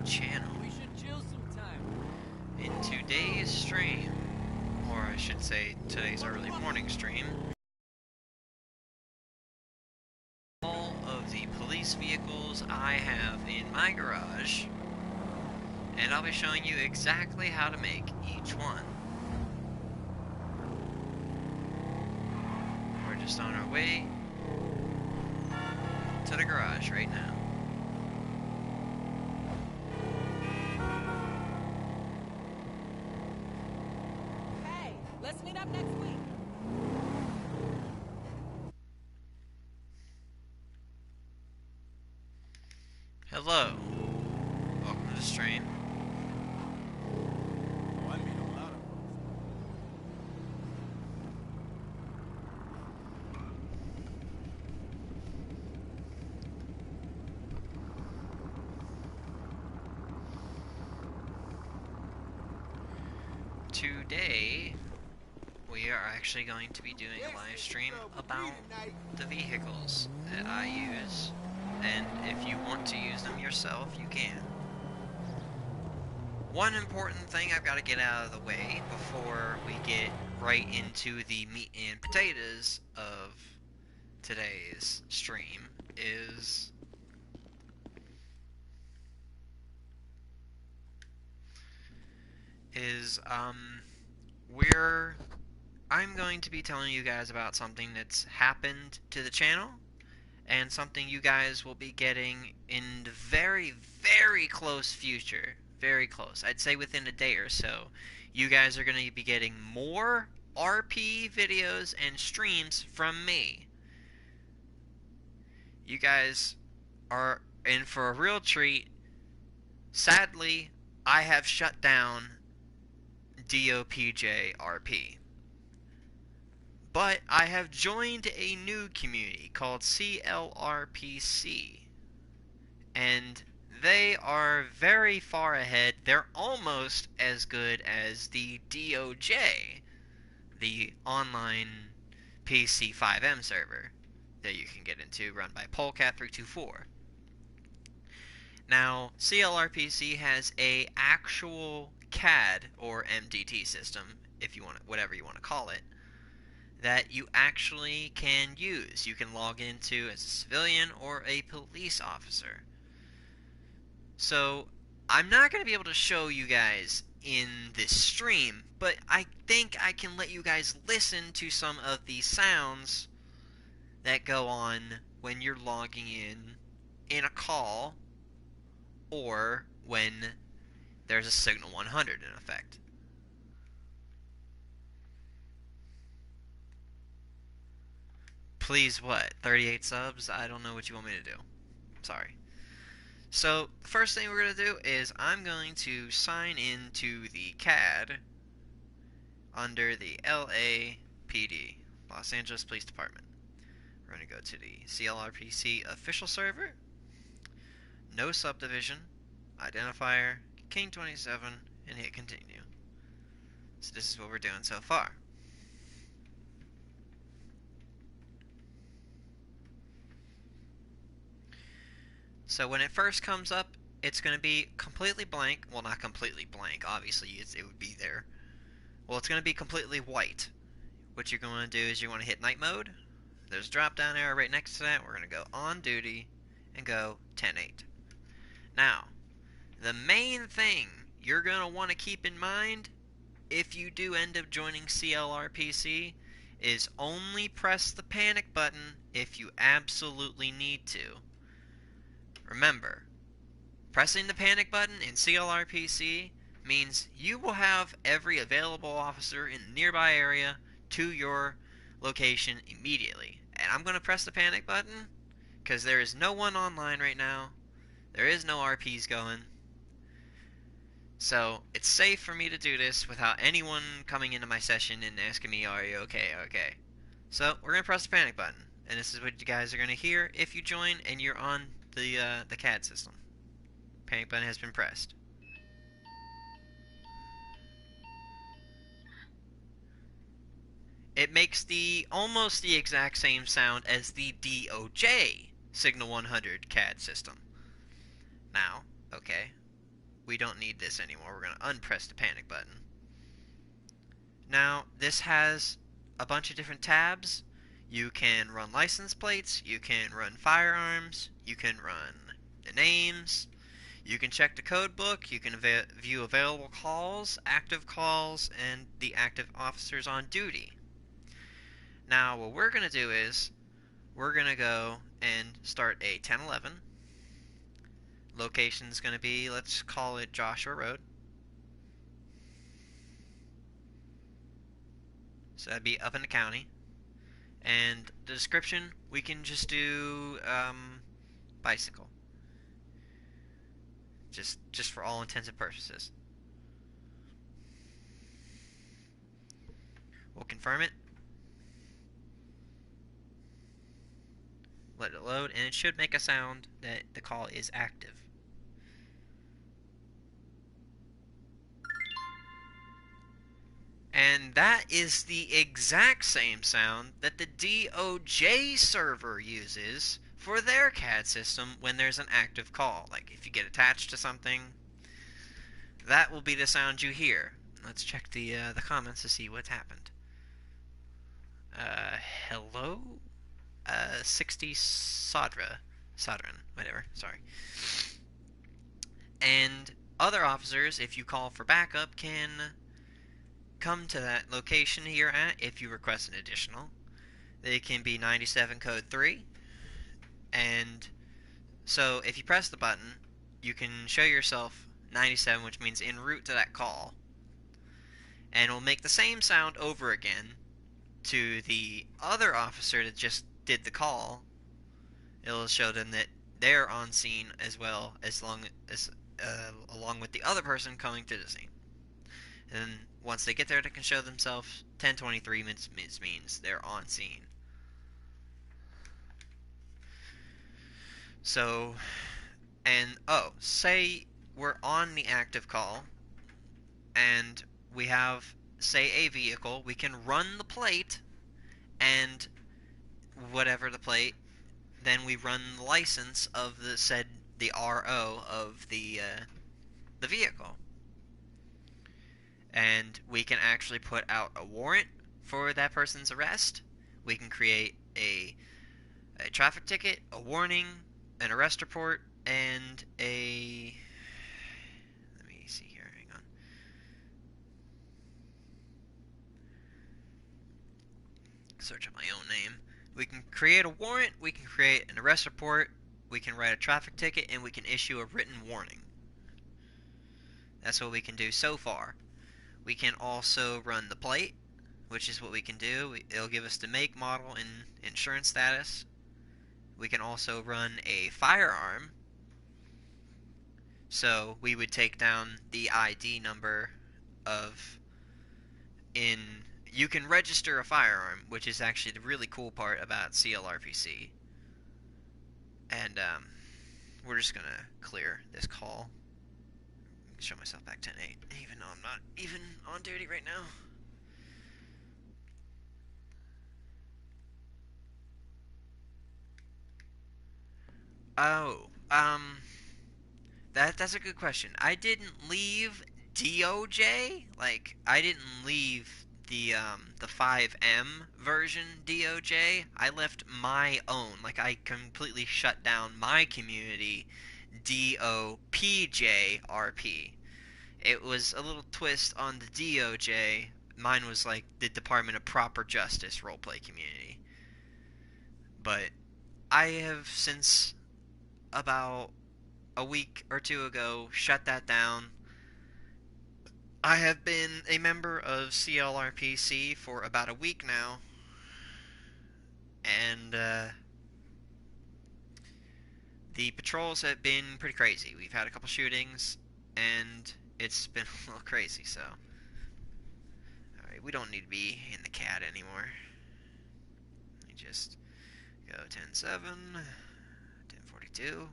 channel. We should chill sometime. In today's stream, or I should say today's early morning stream, all of the police vehicles I have in my garage, and I'll be showing you exactly how to make each one. We're just on our way to the garage right now. Hey, let's meet up next week. Hello. Welcome to the stream. Oh, I meet a lot of folks. Today, we are actually going to be doing a live stream about the vehicles that I use, and if you want to use them yourself, you can. One important thing I've got to get out of the way before we get right into the meat and potatoes of today's stream is I'm going to be telling you guys about something that's happened to the channel and something you guys will be getting in the very, very close future. Very close. I'd say within a day or so. You guys are going to be getting more RP videos and streams from me. You guys are in for a real treat. Sadly, I have shut down DOPJ RP. But I have joined a new community called CLRPC. And they are very far ahead. They're almost as good as the DOJ, the online PC 5M server that you can get into, run by Polecat324. Now, CLRPC has a actual CAD or MDT system, if you want it, whatever you want to call it, that you actually can use. You can log into as a civilian or a police officer. So, I'm not going to be able to show you guys in this stream, but I think I can let you guys listen to some of the sounds that go on when you're logging in a call, or when there's a Signal 100 in effect. Please what? 38 subs? I don't know what you want me to do. Sorry. So, the first thing we're going to do is I'm going to sign into the CAD under the LAPD, Los Angeles Police Department. We're going to go to the CLRPC official server, no subdivision, identifier, King 27, and hit continue. So this is what we're doing so far. So when it first comes up, it's going to be completely blank. Well, not completely blank, obviously it would be there. Well, it's going to be completely white. What you're going to do is you want to hit night mode. There's a drop down arrow right next to that. We're going to go on duty and go 10-8. Now, the main thing you're going to want to keep in mind if you do end up joining CLRPC is only press the panic button if you absolutely need to. Remember, pressing the panic button in CLRPC means you will have every available officer in the nearby area to your location immediately. And I'm going to press the panic button because there is no one online right now. There is no RPs going. So it's safe for me to do this without anyone coming into my session and asking me, are you okay? Okay. So we're going to press the panic button. And this is what you guys are going to hear if you join and you're on the CAD system. Panic button has been pressed. It makes almost the exact same sound as the DOJ Signal 100 CAD system. Now, okay, we don't need this anymore. We're going to unpress the panic button. Now, this has a bunch of different tabs. You can run license plates, you can run firearms, you can run the names, you can check the code book, you can view available calls, active calls, and the active officers on duty. Now, what we're going to do is, we're going to go and start a 1011. Location's going to be, let's call it Joshua Road. So that'd be up in the county. And the description, we can just do bicycle. Just for all intents and purposes. We'll confirm it. Let it load, and it should make a sound that the call is active. And that is the exact same sound that the DOJ server uses for their CAD system when there's an active call. Like if you get attached to something, that will be the sound you hear. Let's check the comments to see what's happened. Hello? 60 Sodran, whatever, sorry. And other officers, if you call for backup, can come to that location you're at if you request an additional. They can be 97 code 3, and so if you press the button, you can show yourself 97, which means en route to that call, and it'll make the same sound over again to the other officer that just did the call. It'll show them that they're on scene as well, along with the other person coming to the scene. And once they get there, they can show themselves. 1023 means they're on scene. So, and say we're on the active call, and we have, say, a vehicle. We can run the plate, and whatever the plate, then we run the license of the RO of the vehicle. And we can actually put out a warrant for that person's arrest. We can create a traffic ticket, a warning, an arrest report, and a... Let me see here, hang on. Search up my own name. We can create a warrant, we can create an arrest report, we can write a traffic ticket, and we can issue a written warning. That's what we can do so far. We can also run the plate, which is what we can do. It'll give us the make, model, and insurance status. We can also run a firearm. So we would take down the ID number you can register a firearm, which is actually the really cool part about CLRPC. And we're just gonna clear this call. Show myself back 10-8, even though I'm not even on duty right now. Oh, that's a good question. I didn't leave DOJ. Like, I didn't leave the 5M version DOJ. I left my own. Like, I completely shut down my community DOPJRP. It was a little twist on the DOJ. Mine was like the Department of Proper Justice roleplay community. But I have since about a week or two ago shut that down. I have been a member of CLRPC for about a week now. And the patrols have been pretty crazy. We've had a couple shootings, and it's been a little crazy, so... Alright, we don't need to be in the CAD anymore. Let me just go 10-7, 10-42,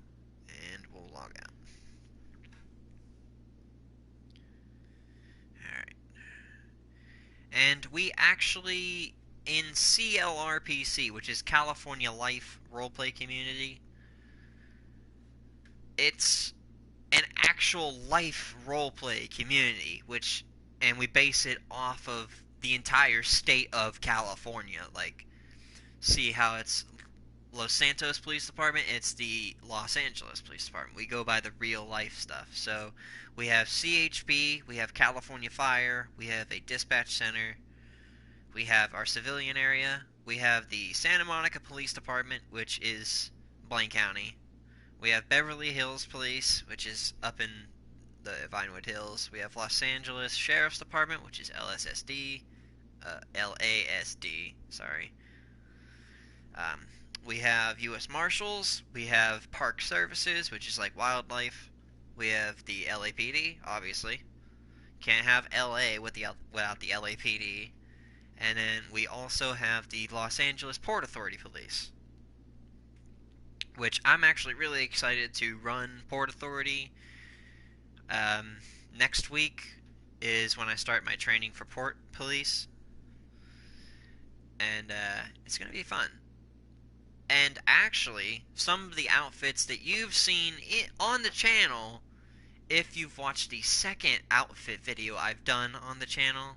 and we'll log out. Alright. And we actually, in CLRPC, which is California Life Roleplay Community, it's an actual life roleplay community, and we base it off of the entire state of California. Like, see how it's Los Santos Police Department, it's the Los Angeles Police Department. We go by the real life stuff. So we have CHP, we have California Fire, we have a dispatch center, we have our civilian area, we have the Santa Monica Police Department, which is Blaine County. We have Beverly Hills Police, which is up in the Vinewood Hills. We have Los Angeles Sheriff's Department, which is LASD, sorry. Um, we have U.S. Marshals. We have Park Services, which is like wildlife. We have the LAPD, obviously. Can't have LA without the LAPD. And then we also have the Los Angeles Port Authority Police, which I'm actually really excited to run Port Authority. Next week is when I start my training for Port Police, and it's going to be fun. And actually, some of the outfits that you've seen on the channel, if you've watched the second outfit video I've done on the channel,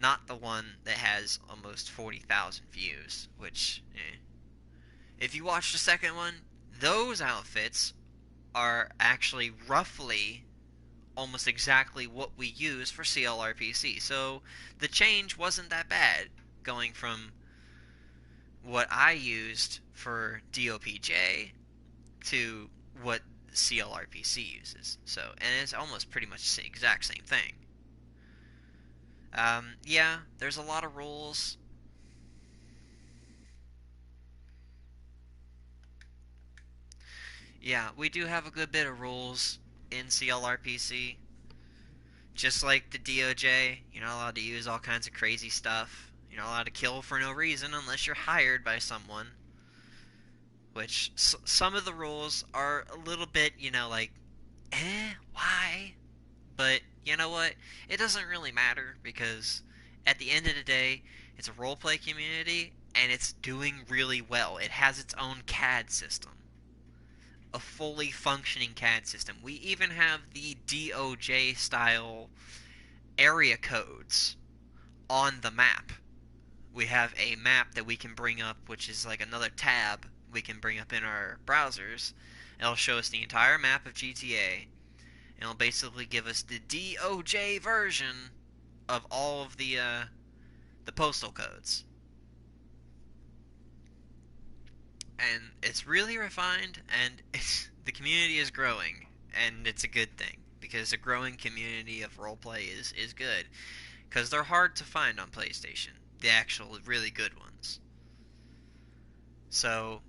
not the one that has almost 40,000 views, which, if you watch the second one, those outfits are actually roughly almost exactly what we use for CLRPC. So the change wasn't that bad, going from what I used for DOPJ to what CLRPC uses. So, and it's almost pretty much the exact same thing. Yeah, there's a lot of rules. Yeah, we do have a good bit of rules in CLRPC. Just like the DOJ, you're not allowed to use all kinds of crazy stuff. You're not allowed to kill for no reason unless you're hired by someone. Which, some of the rules are a little bit, like, why? But, you know what? It doesn't really matter, because at the end of the day, it's a roleplay community, and it's doing really well. It has its own CAD system. A fully functioning CAD system. We even have the DOJ style area codes on the map. We have a map that we can bring up, which is like another tab we can bring up in our browsers. It'll show us the entire map of GTA, and it'll basically give us the DOJ version of all of the postal codes. And it's really refined, and the community is growing, and it's a good thing, because a growing community of roleplay is good, because they're hard to find on PlayStation, the actual really good ones. So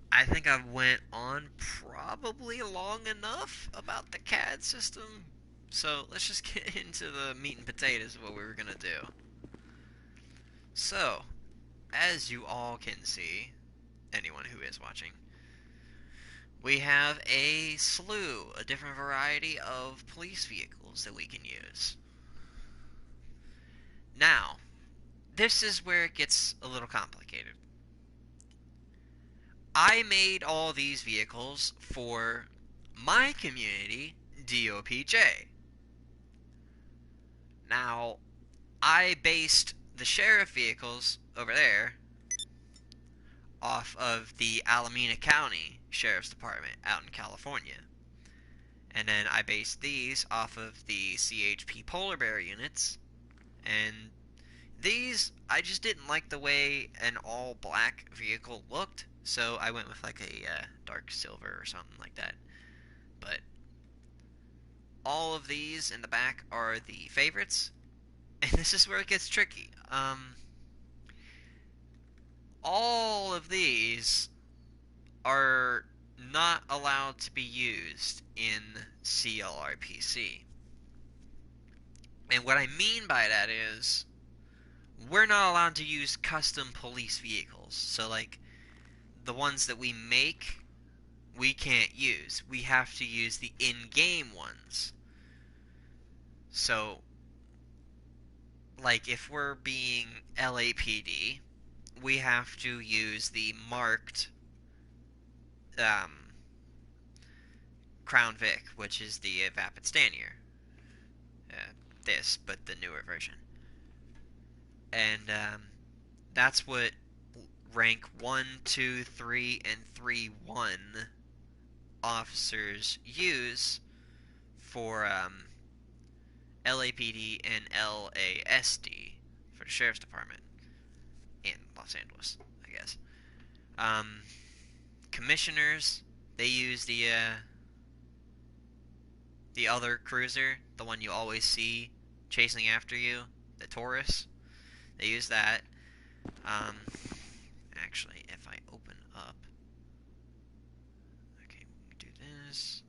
I think I've went on probably long enough about the CAD system, so let's just get into the meat and potatoes of what we were going to do. So, as you all can see, anyone who is watching, we have a different variety of police vehicles that we can use. Now, this is where it gets a little complicated. I made all these vehicles for my community, DOPJ. Now, I based the sheriff vehicles over there off of the Alameda County Sheriff's Department out in California. And then I based these off of the CHP Polar Bear units. And these, I just didn't like the way an all-black vehicle looked, so I went with like a dark silver or something like that. But all of these in the back are the favorites, and this is where it gets tricky. All of these are not allowed to be used in CLRPC. And what I mean by that is, we're not allowed to use custom police vehicles. So, like, the ones that we make, we can't use. We have to use the in-game ones. So, like, if we're being LAPD, we have to use the marked Crown Vic, which is the Vapid Stanier. This, but the newer version. And that's what rank 1, 2, 3, and 3 1 officers use for LAPD and LASD for the Sheriff's Department in Los Angeles, I guess. Commissioners, they use the other cruiser, the one you always see chasing after you, the Taurus. They use that. Actually, if I open up, okay, we can do this.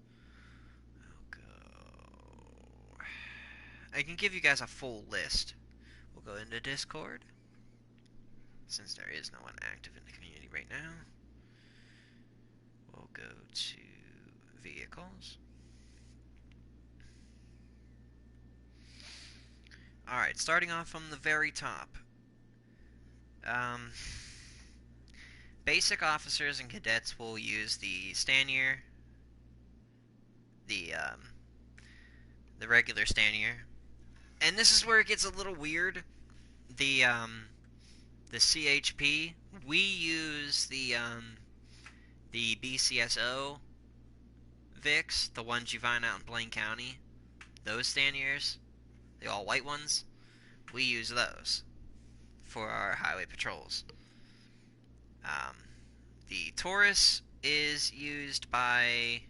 I'll go. I can give you guys a full list. We'll go into Discord, since there is no one active in the community right now. We'll go to vehicles. Alright, starting off from the very top. Basic officers and cadets will use the Stanier, the regular Stanier. And this is where it gets a little weird. The CHP, we use the BCSO Vics, the ones you find out in Blaine County. Those Staniers, the all white ones, we use those for our highway patrols. The Taurus is used by...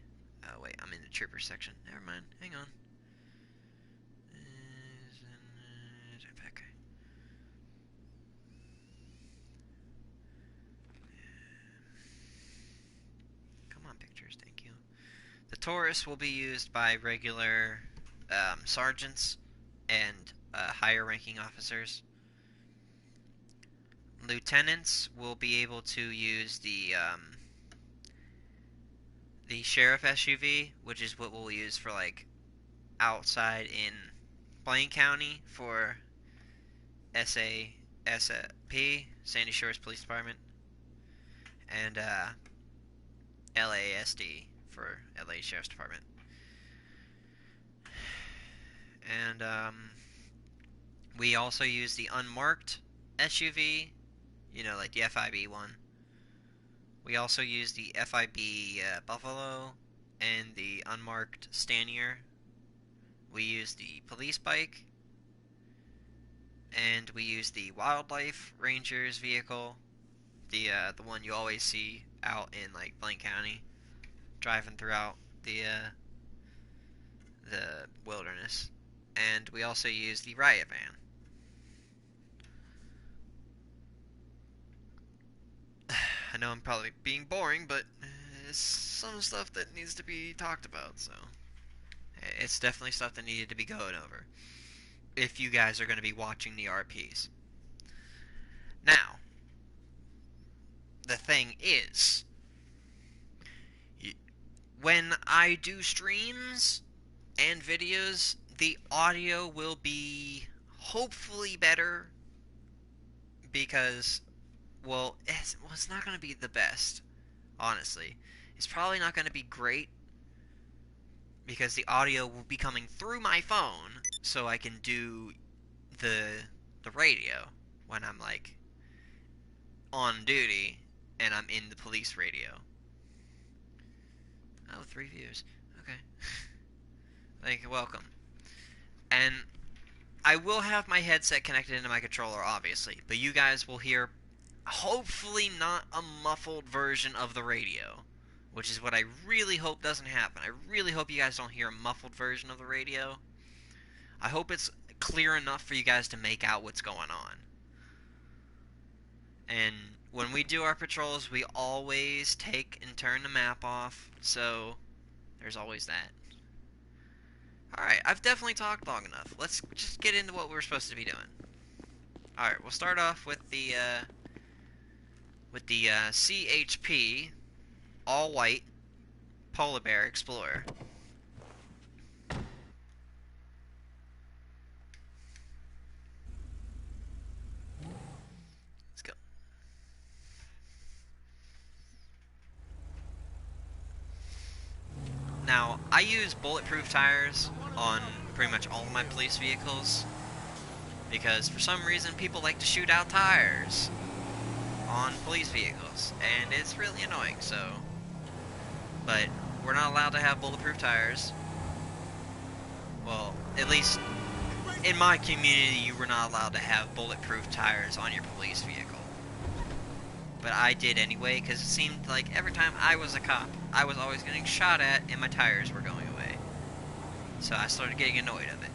Oh, wait, I'm in the trooper section. Never mind. Hang on. Okay. Come on, pictures. Thank you. The Taurus will be used by regular sergeants and higher-ranking officers. Lieutenants will be able to use the sheriff SUV, which is what we'll use for like outside in Blaine County for SAP, Sandy Shores Police Department, and LASD for LA Sheriff's Department. And we also use the unmarked SUV, you know, like the FIB one. We also use the FIB Buffalo and the unmarked Stanier. We use the police bike, and we use the Wildlife Rangers vehicle, the one you always see out in like Blaine County, driving throughout the wilderness. And we also use the riot van. I know I'm probably being boring, but it's some stuff that needs to be talked about, so it's definitely stuff that needed to be going over if you guys are going to be watching the RPs. Now, the thing is, when I do streams and videos, the audio will be hopefully better because, well, it's not going to be the best, honestly. It's probably not going to be great because the audio will be coming through my phone, so I can do the radio when I'm like on duty and I'm in the police radio. Oh, 3 views. Okay. Like, welcome. And I will have my headset connected into my controller, obviously, but you guys will hear, hopefully not a muffled version of the radio, which is what I really hope doesn't happen. I really hope you guys don't hear a muffled version of the radio. I hope it's clear enough for you guys to make out what's going on. And when we do our patrols, we always take and turn the map off, so there's always that. Alright, I've definitely talked long enough. Let's just get into what we're supposed to be doing. Alright, we'll start off with the CHP all white Polar Bear Explorer. Let's go. Now, I use bulletproof tires on pretty much all of my police vehicles because for some reason people like to shoot out tires on police vehicles, and it's really annoying. So, but we're not allowed to have bulletproof tires. Well, at least in my community, you were not allowed to have bulletproof tires on your police vehicle. But I did anyway, because it seemed like every time I was a cop, I was always getting shot at and my tires were going away. So I started getting annoyed of it.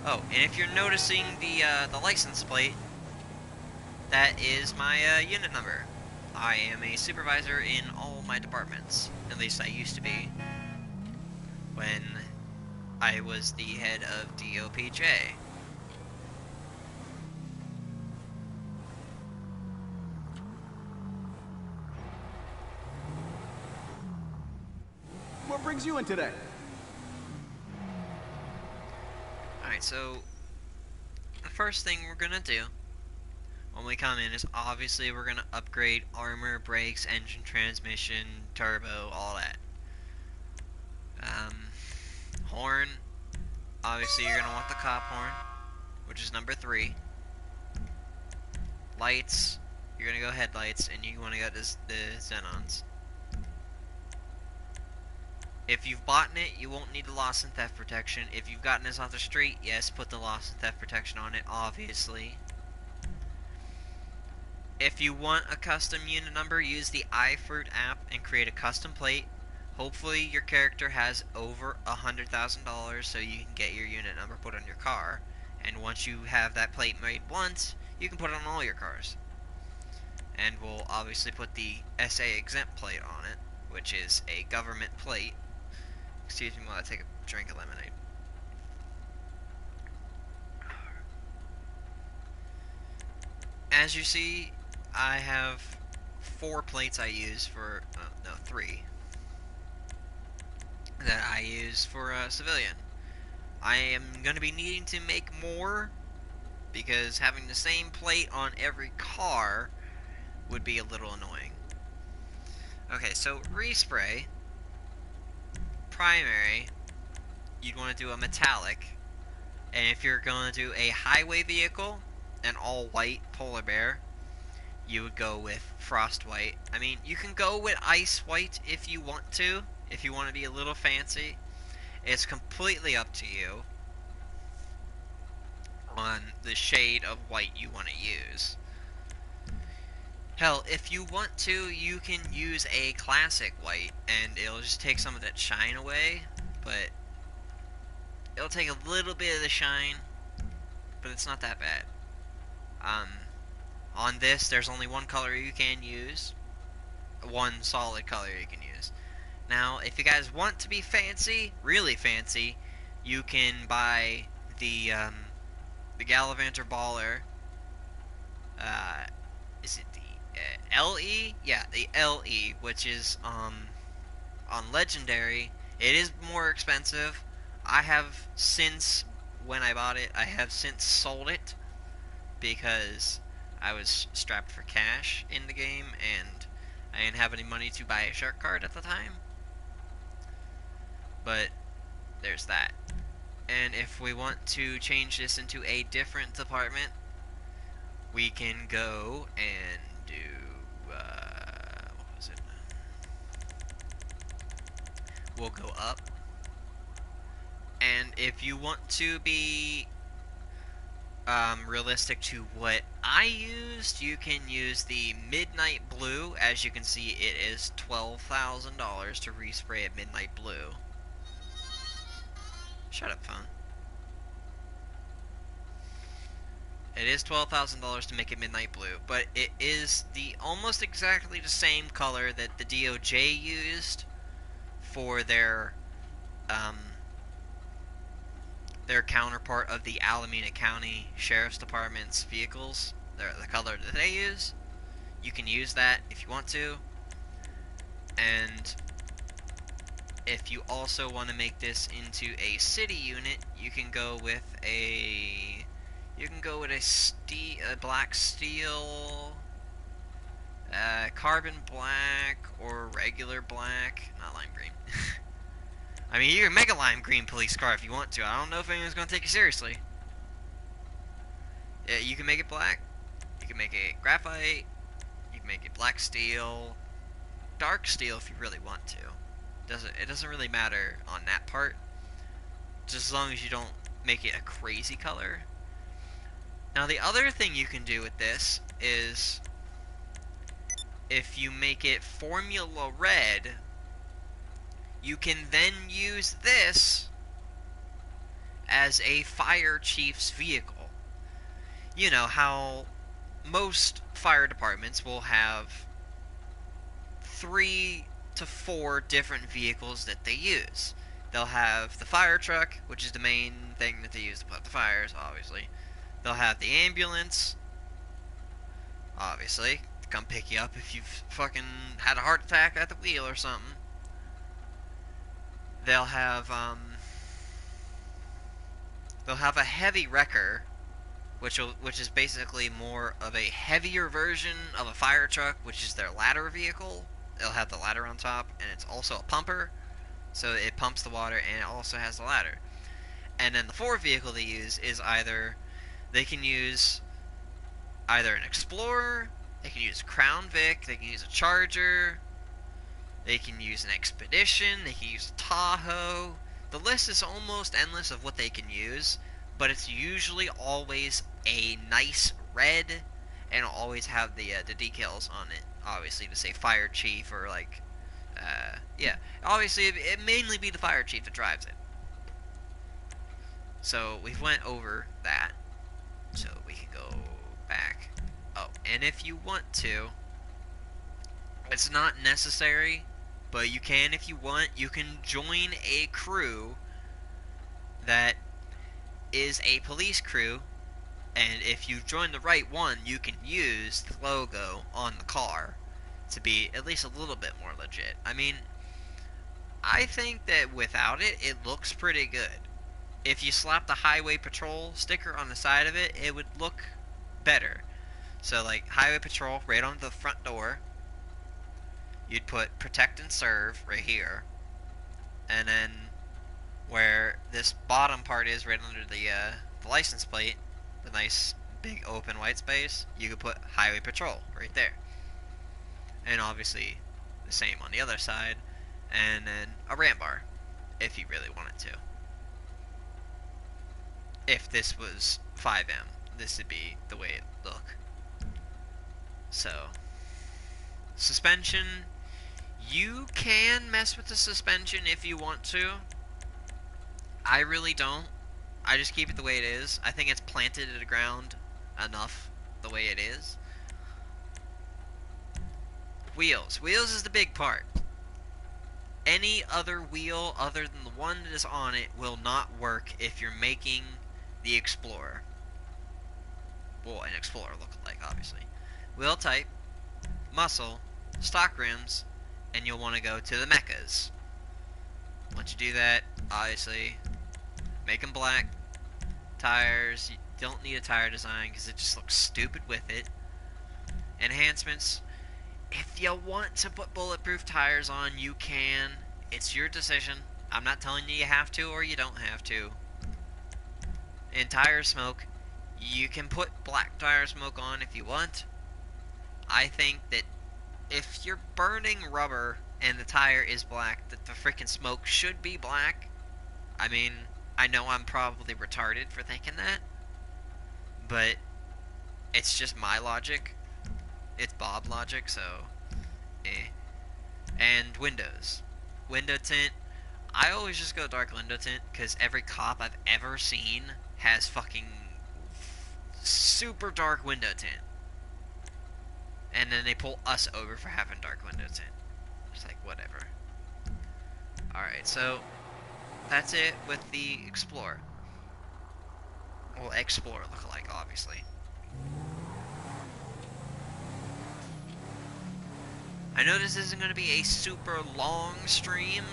Oh, and if you're noticing the license plate, that is my unit number. I am a supervisor in all my departments. At least I used to be when I was the head of DOPJ. What brings you in today? Alright, so the first thing we're gonna do when we come in is obviously we're gonna upgrade armor, brakes, engine, transmission, turbo, all that. Horn, obviously you're gonna want the cop horn, which is number 3. Lights, you're gonna go headlights, and you wanna go the xenons. If you've bought it, you won't need the loss and theft protection. If you've gotten this off the street, yes, put the loss and theft protection on it, obviously. If you want a custom unit number, use the iFruit app and create a custom plate. Hopefully your character has over $100,000 so you can get your unit number put on your car. And once you have that plate made once, you can put it on all your cars. And we'll obviously put the SA exempt plate on it, which is a government plate. Excuse me while I take a drink of lemonade. As you see, I have 4 plates I use for, no, 3, that I use for a civilian. I am going to be needing to make more, because having the same plate on every car would be a little annoying. Okay, so respray, primary, you'd want to do a metallic, and if you're going to do a highway vehicle, an all white polar bear, you would go with frost white. I mean, you can go with ice white if you want to be a little fancy. It's completely up to you on the shade of white you want to use. Hell, if you want to, you can use a classic white, and it'll just take some of that shine away, but it'll take a little bit of the shine, but it's not that bad. On this, there's only one color you can use, one solid color you can use. Now, if you guys want to be fancy, really fancy, you can buy the Gallivanter Baller. Is it the LE? Yeah, the LE, which is on Legendary. It is more expensive. I have since, when I bought it, I have since sold it because I was strapped for cash in the game and I didn't have any money to buy a shark card at the time. But there's that. And if we want to change this into a different department, we can go and do, what was it? We'll go up. And if you want to be realistic to what I used, you can use the Midnight Blue. As you can see, it is $12,000 to respray a Midnight Blue. Shut up, phone. It is $12,000 to make it Midnight Blue, but it is the almost exactly the same color that the DOJ used for their counterpart of the Alameda County Sheriff's Department's vehicles. The color that they use. You can use that if you want to. And if you also want to make this into a city unit, you can go with a black steel Carbon black or regular black, not lime green. I mean, you can make a lime green police car if you want to. I don't know if anyone's gonna take you seriously. Yeah, you can make it black. You can make it graphite. You can make it black steel, dark steel if you really want to. It doesn't really matter on that part. Just as long as you don't make it a crazy color. Now the other thing you can do with this is if you make it formula red, you can then use this as a fire chief's vehicle. You know how most fire departments will have 3 to 4 different vehicles that they use. They'll have the fire truck, which is the main thing that they use to put out the fires, obviously. They'll have the ambulance, obviously, to come pick you up if you've fucking had a heart attack at the wheel or something. They'll have a heavy wrecker, which is basically more of a heavier version of a fire truck, which is their ladder vehicle. They'll have the ladder on top, and it's also a pumper, so it pumps the water, and it also has the ladder. And then the fourth vehicle they use is they can use either an Explorer, they can use a Crown Vic, they can use a Charger, they can use an Expedition, they can use a Tahoe. The list is almost endless of what they can use, but it's usually always a nice red, and it'll always have the decals on it, obviously, to say fire chief or like, yeah. Obviously, it mainly be the fire chief that drives it. So we went over that, so we can go back. Oh, and if you want to, it's not necessary, but you can if you want. You can join a crew that is a police crew, and if you join the right one, you can use the logo on the car to be at least a little bit more legit. I mean, I think that without it, it looks pretty good. If you slap the Highway Patrol sticker on the side of it, it would look better. So, like, Highway Patrol right on the front door. You'd put Protect and Serve right here. And then where this bottom part is, right under the license plate, the nice big open white space, you could put Highway Patrol right there. And obviously the same on the other side. And then a ramp bar, if you really wanted to. If this was 5M, this would be the way it would look. So, suspension, you can mess with the suspension if you want to. I really don't. I just keep it the way it is. I think it's planted to the ground enough the way it is. Wheels. Wheels is the big part. Any other wheel other than the one that is on it will not work if you're making the Explorer. Well, an Explorer look-alike, obviously. Wheel type, muscle, stock rims, and you'll want to go to the mechas. Once you do that, obviously, make them black. Tires, you don't need a tire design because it just looks stupid with it. Enhancements, if you want to put bulletproof tires on, you can. It's your decision. I'm not telling you have to or you don't have to. And tire smoke, you can put black tire smoke on if you want. I think that if you're burning rubber and the tire is black, that the freaking smoke should be black. I mean, I know I'm probably retarded for thinking that, but it's just my logic. It's Bob logic, so eh. And windows. Window tint, I always just go dark window tint because every cop I've ever seen has fucking super dark window tint. And then they pull us over for having dark window tint. It's like, whatever. Alright, so that's it with the Explorer. Well, Explorer look-alike, obviously. I know this isn't going to be a super long stream,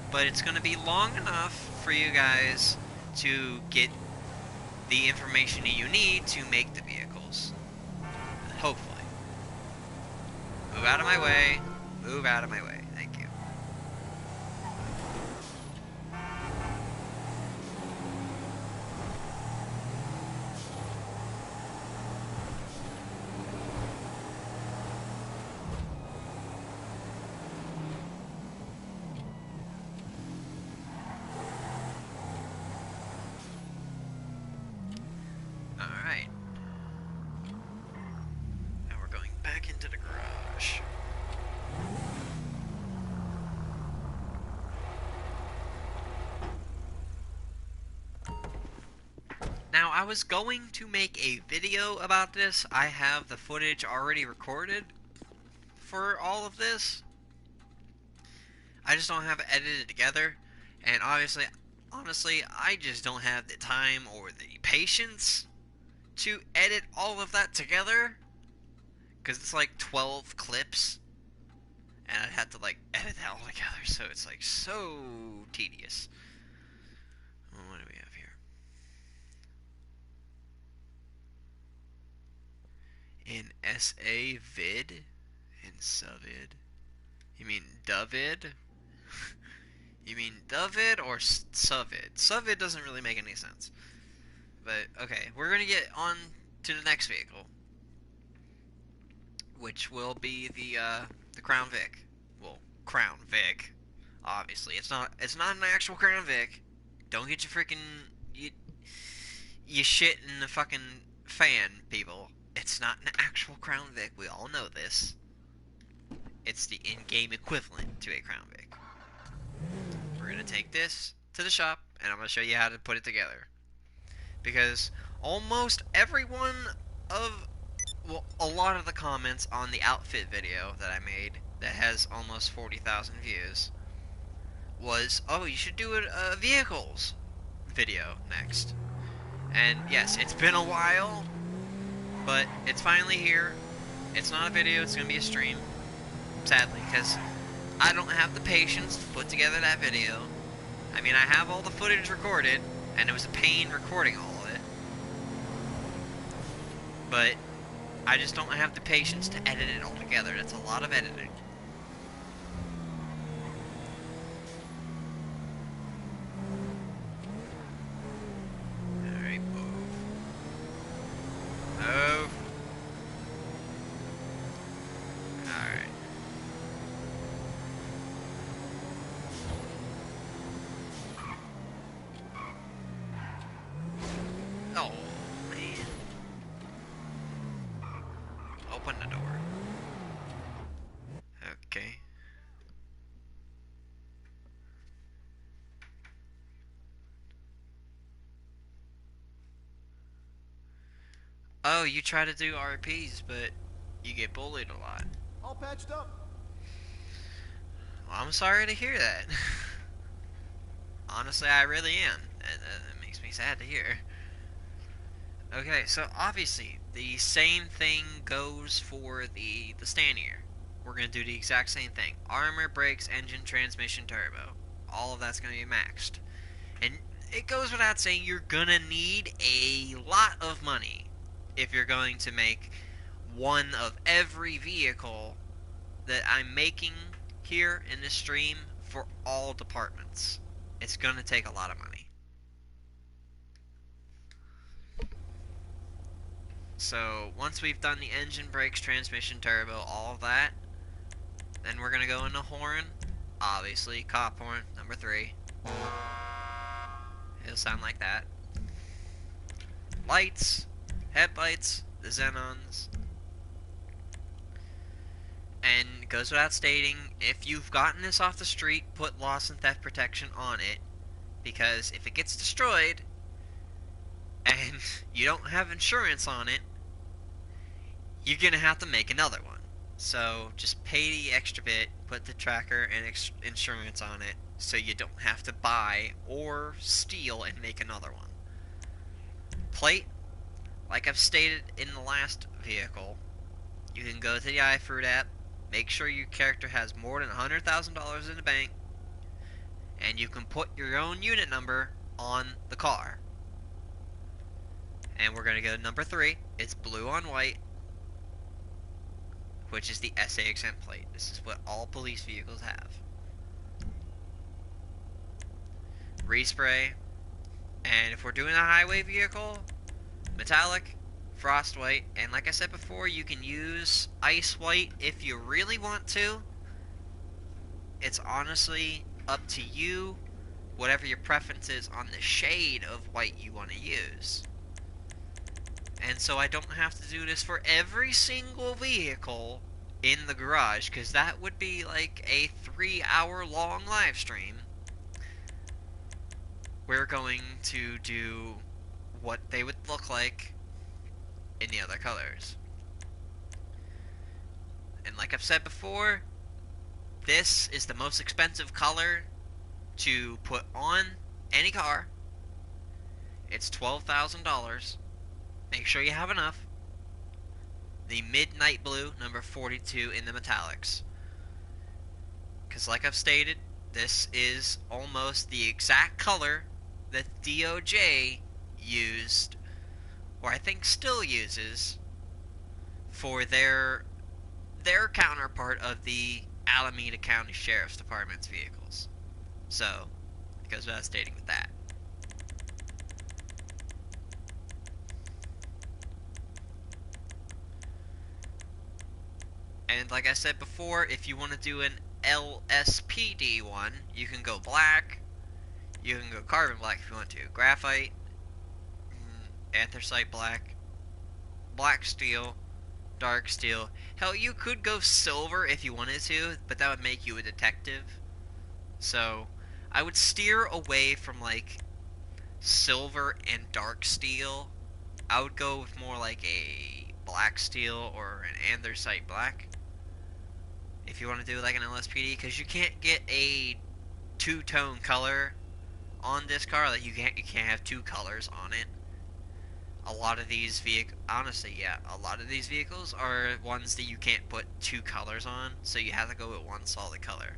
but it's going to be long enough for you guys to get the information that you need to make the vehicles. Hopefully. Move out of my way. Move out of my way. Thank you. Alright. Now we're going back into the garage. Now, I was going to make a video about this. I have the footage already recorded for all of this. I just don't have it edited together. And obviously, honestly, I just don't have the time or the patience to edit all of that together. Because it's like 12 clips. And I'd have to like edit that all together. So it's like so tedious. Well, what do we have here? In SA vid? In subvid? You mean David? You mean David or Suvid? Suvid doesn't really make any sense. But, okay, we're gonna get on to the next vehicle. Which will be the Crown Vic. Well, Crown Vic. Obviously. It's not an actual Crown Vic. Don't get your freaking... You shit in the fucking fan, people. It's not an actual Crown Vic. We all know this. It's the in-game equivalent to a Crown Vic. We're going to take this to the shop, and I'm going to show you how to put it together. Because almost everyone of... Well, a lot of the comments on the outfit video that I made that has almost 40,000 views was, oh, you should do a vehicles video next. And yes, it's been a while, but it's finally here. It's not a video, it's going to be a stream. Sadly, because I don't have the patience to put together that video. I mean, I have all the footage recorded, and it was a pain recording all of it. But I just don't have the patience to edit it all together. That's a lot of editing. Alright, move. Move. Alright. Oh, man. Open the door. Okay. Oh, you try to do RPs, but you get bullied a lot. All patched up. Well, I'm sorry to hear that. Honestly, I really am. It makes me sad to hear. Okay, so obviously, the same thing goes for the Stanier. We're going to do the exact same thing. Armor, brakes, engine, transmission, turbo. All of that's going to be maxed. And it goes without saying, you're going to need a lot of money if you're going to make one of every vehicle that I'm making here in this stream for all departments. It's going to take a lot of money. So, once we've done the engine, brakes, transmission, turbo, all of that, then we're going to go into horn. Obviously, cop horn, number 3. It'll sound like that. Lights, headlights, the xenons. And it goes without stating, if you've gotten this off the street, put loss and theft protection on it. Because if it gets destroyed, and you don't have insurance on it, you're going to have to make another one. So just pay the extra bit, put the tracker and insurance on it, so you don't have to buy or steal and make another one. Plate, like I've stated in the last vehicle, you can go to the iFruit app, make sure your character has more than $100,000 in the bank, and you can put your own unit number on the car. And we're going to go to number 3. It's blue on white. which is the SAXN plate. This is what all police vehicles have. Respray, and if we're doing a highway vehicle, metallic, frost white, and like I said before, you can use ice white if you really want to. It's honestly up to you, whatever your preference is on the shade of white you want to use. And so I don't have to do this for every single vehicle in the garage, because that would be like a 3-hour long live stream. We're going to do what they would look like in the other colors. And like I've said before, this is the most expensive color to put on any car. It's $12,000. Make sure you have enough. The Midnight Blue, number 42 in the metallics. Because like I've stated, this is almost the exact color that DOJ used, or I think still uses, for their counterpart of the Alameda County Sheriff's Department's vehicles. So, it goes without stating with that. And like I said before, if you want to do an LSPD one, you can go black, you can go carbon black if you want to, graphite, anthracite black, black steel, dark steel. Hell, you could go silver if you wanted to, but that would make you a detective. So, I would steer away from like silver and dark steel. I would go with more like a black steel or an anthracite black if you want to do like an LSPD, because you can't get a two-tone color on this car. Like you can't have two colors on it. A lot of these vehicles, honestly, yeah, a lot of these vehicles are ones that you can't put two colors on, so you have to go with one solid color.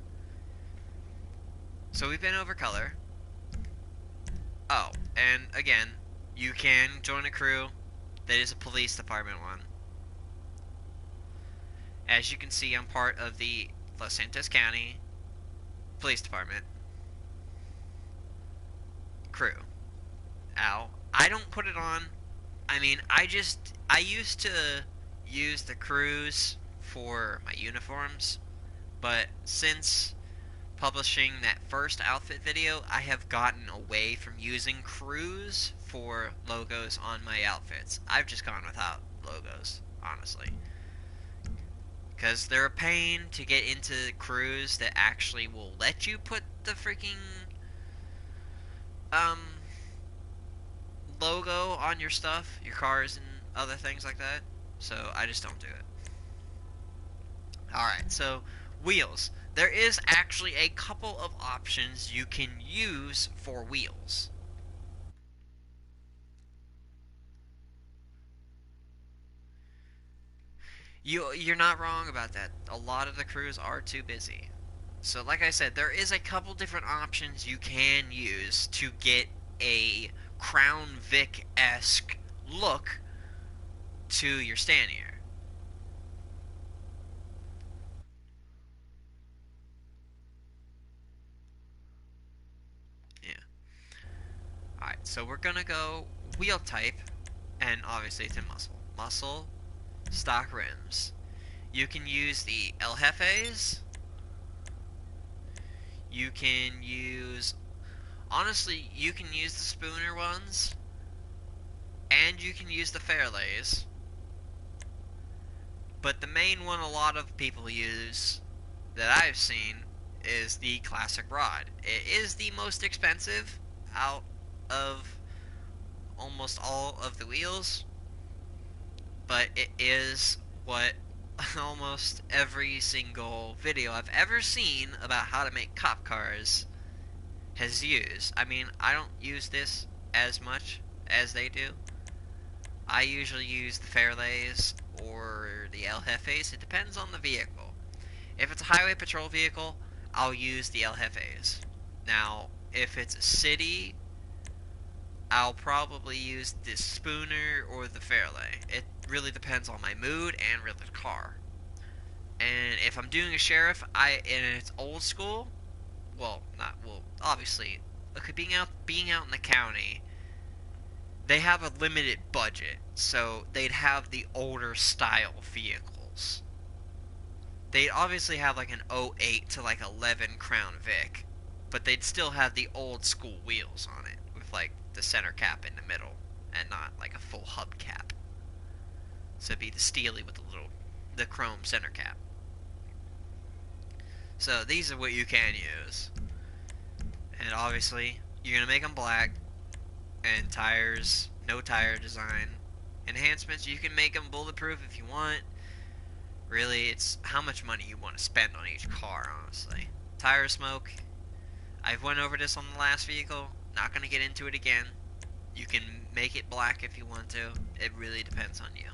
So we've been over color. Oh, and again, you can join a crew that is a police department one. As you can see, I'm part of the Los Santos County Police Department crew. Ow. I don't put it on. I mean, I used to use the crews for my uniforms, but since publishing that first outfit video, I have gotten away from using crews for logos on my outfits. I've just gone without logos, honestly. Because they're a pain to get into crews that actually will let you put the freaking logo on your stuff, your cars and other things like that. So I just don't do it. Alright, so wheels. There is actually a couple of options you can use for wheels. You're not wrong about that. A lot of the crews are too busy. So like I said, there is a couple different options you can use to get a Crown Vic-esque look to your Stanier. Yeah. Alright, so we're gonna go wheel type, and obviously it's in muscle. Muscle, stock rims. You can use the El Jefes. You can use... Honestly, you can use the Spooner ones. And you can use the Fairlays. But the main one a lot of people use, that I've seen, is the Classic Rod. It is the most expensive out of almost all of the wheels. But it is what almost every single video I've ever seen about how to make cop cars has used. I mean, I don't use this as much as they do. I usually use the Fairlays or the El Jefes. It depends on the vehicle. If it's a highway patrol vehicle, I'll use the El Jefes. Now, if it's a city, I'll probably use the Spooner or the Fairlay. It really depends on my mood and really the car. And if I'm doing a sheriff, and it's old school, well, not well. Obviously, look, being out in the county, they have a limited budget, so they'd have the older style vehicles. They'd obviously have like an '08 to like 11 Crown Vic, but they'd still have the old school wheels on it with like the center cap in the middle and not like a full hub cap. So it'd be the Steely with the chrome center cap. So these are what you can use. And obviously, you're going to make them black. And tires, no tire design. Enhancements, you can make them bulletproof if you want. Really, it's how much money you want to spend on each car, honestly. Tire smoke, I've went over this on the last vehicle. Not going to get into it again. You can make it black if you want to. It really depends on you.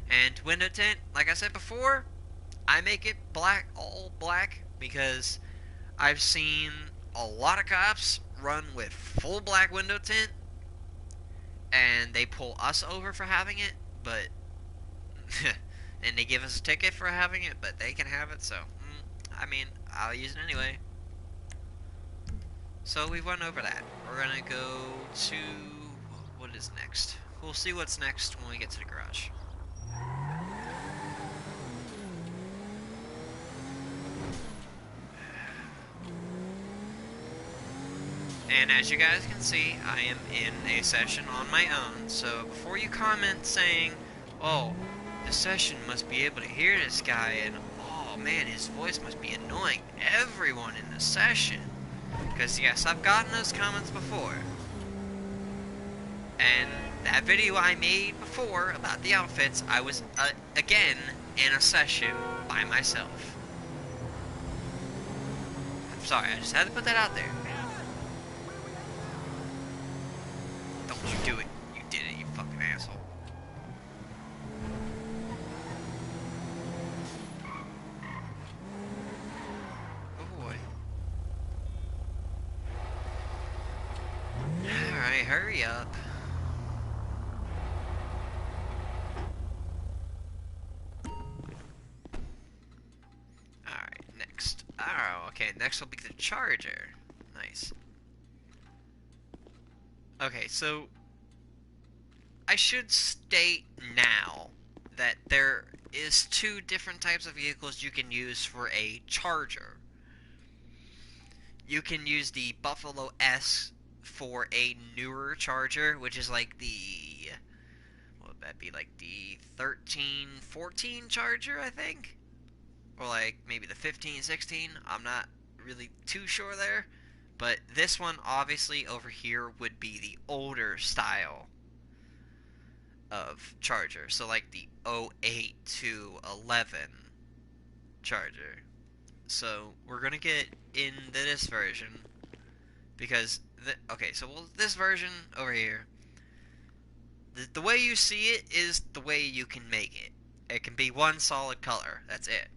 And window tint, like I said before, I make it black, all black, because I've seen a lot of cops run with full black window tint, and they pull us over for having it, but and they give us a ticket for having it, but they can have it, so I mean, I'll use it anyway. So we went over that. We're gonna go to what is next. We'll see what's next when we get to the garage. And as you guys can see, I am in a session on my own, so before you comment saying, oh, the session must be able to hear this guy, and oh man, his voice must be annoying everyone in the session. Because yes, I've gotten those comments before. And that video I made before about the outfits, I was, again, in a session by myself. I'm sorry, I just had to put that out there. Don't you do it. You did it, you fucking asshole. Oh boy. Alright, hurry up. Alright, next. Oh, okay, next will be the Charger. Nice. Okay, so I should state now that there is two different types of vehicles you can use for a Charger. You can use the Buffalo S for a newer Charger, which is like the, what would that be, like the 13, 14 Charger, I think? Or like maybe the 15, 16, I'm not really too sure there. But this one, obviously, over here would be the older style of Charger. So like the '08 to 11 Charger. So we're going to get into this version. Because, okay, so this version over here, the way you see it is the way you can make it. It can be one solid color. That's it.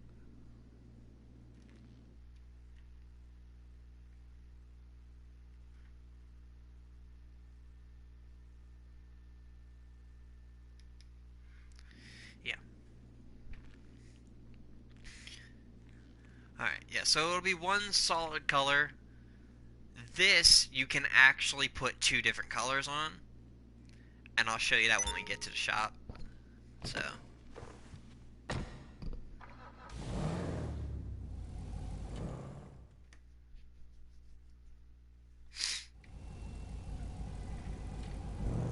Alright, yeah, so it'll be one solid color. This, you can actually put two different colors on. And I'll show you that when we get to the shop. So.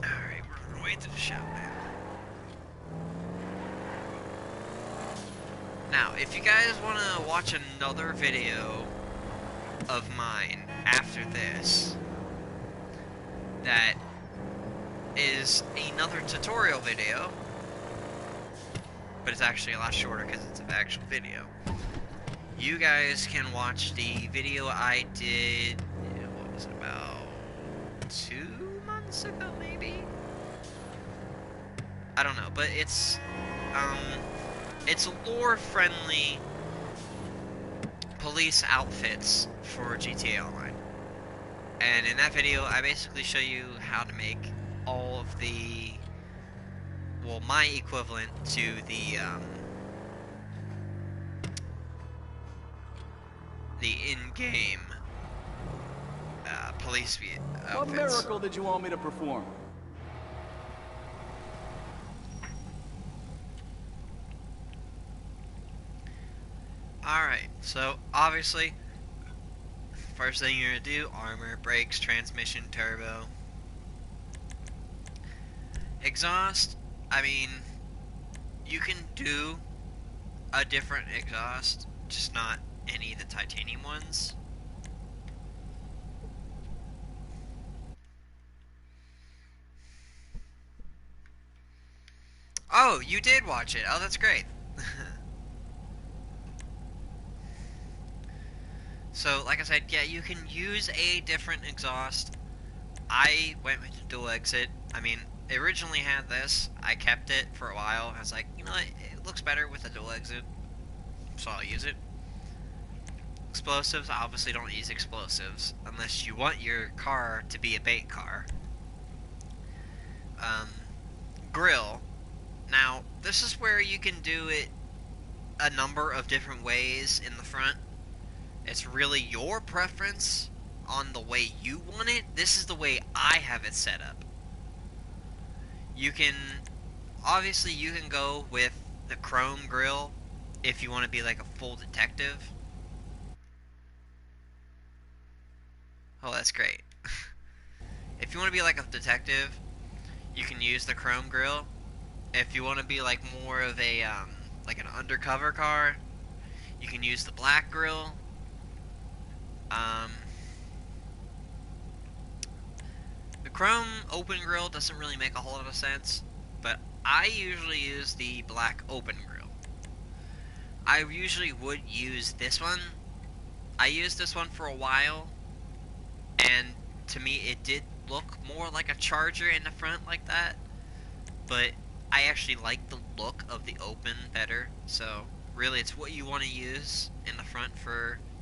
Alright, we're on our way to the shop now. Now, if you guys want to watch another video of mine after this, that is another tutorial video, but it's actually a lot shorter because it's an actual video. You guys can watch the video I did, what was it, about 2 months ago, maybe? I don't know, but it's lore-friendly police outfits for GTA Online. And in that video, I basically show you how to make all of the, well, my equivalent to the the in-game police What outfits. miracle did you want me to perform? Alright, so obviously, first thing you're going to do, armor, brakes, transmission, turbo. Exhaust, I mean, you can do a different exhaust, just not any of the titanium ones. Oh, you did watch it. Oh, that's great. So, like I said, yeah, you can use a different exhaust. I went with the dual exit. I mean, it originally had this. I kept it for a while. I was like, you know what? It looks better with a dual exit, so I'll use it. Explosives, obviously don't use explosives unless you want your car to be a bait car. Grill. Now, this is where you can do it a number of different ways in the front. It's really your preference on the way you want it. This is the way I have it set up. You can, obviously you can go with the chrome grill if you want to be like a full detective. Oh, that's great. If you want to be like a detective, you can use the chrome grill. If you want to be like more of a, like an undercover car, you can use the black grill. The chrome open grill doesn't really make a whole lot of sense, but I usually use the black open grill. I usually would use this one. I used this one for a while, and to me it did look more like a Charger in the front like that, but I actually like the look of the open better, so really it's what you want to use in the front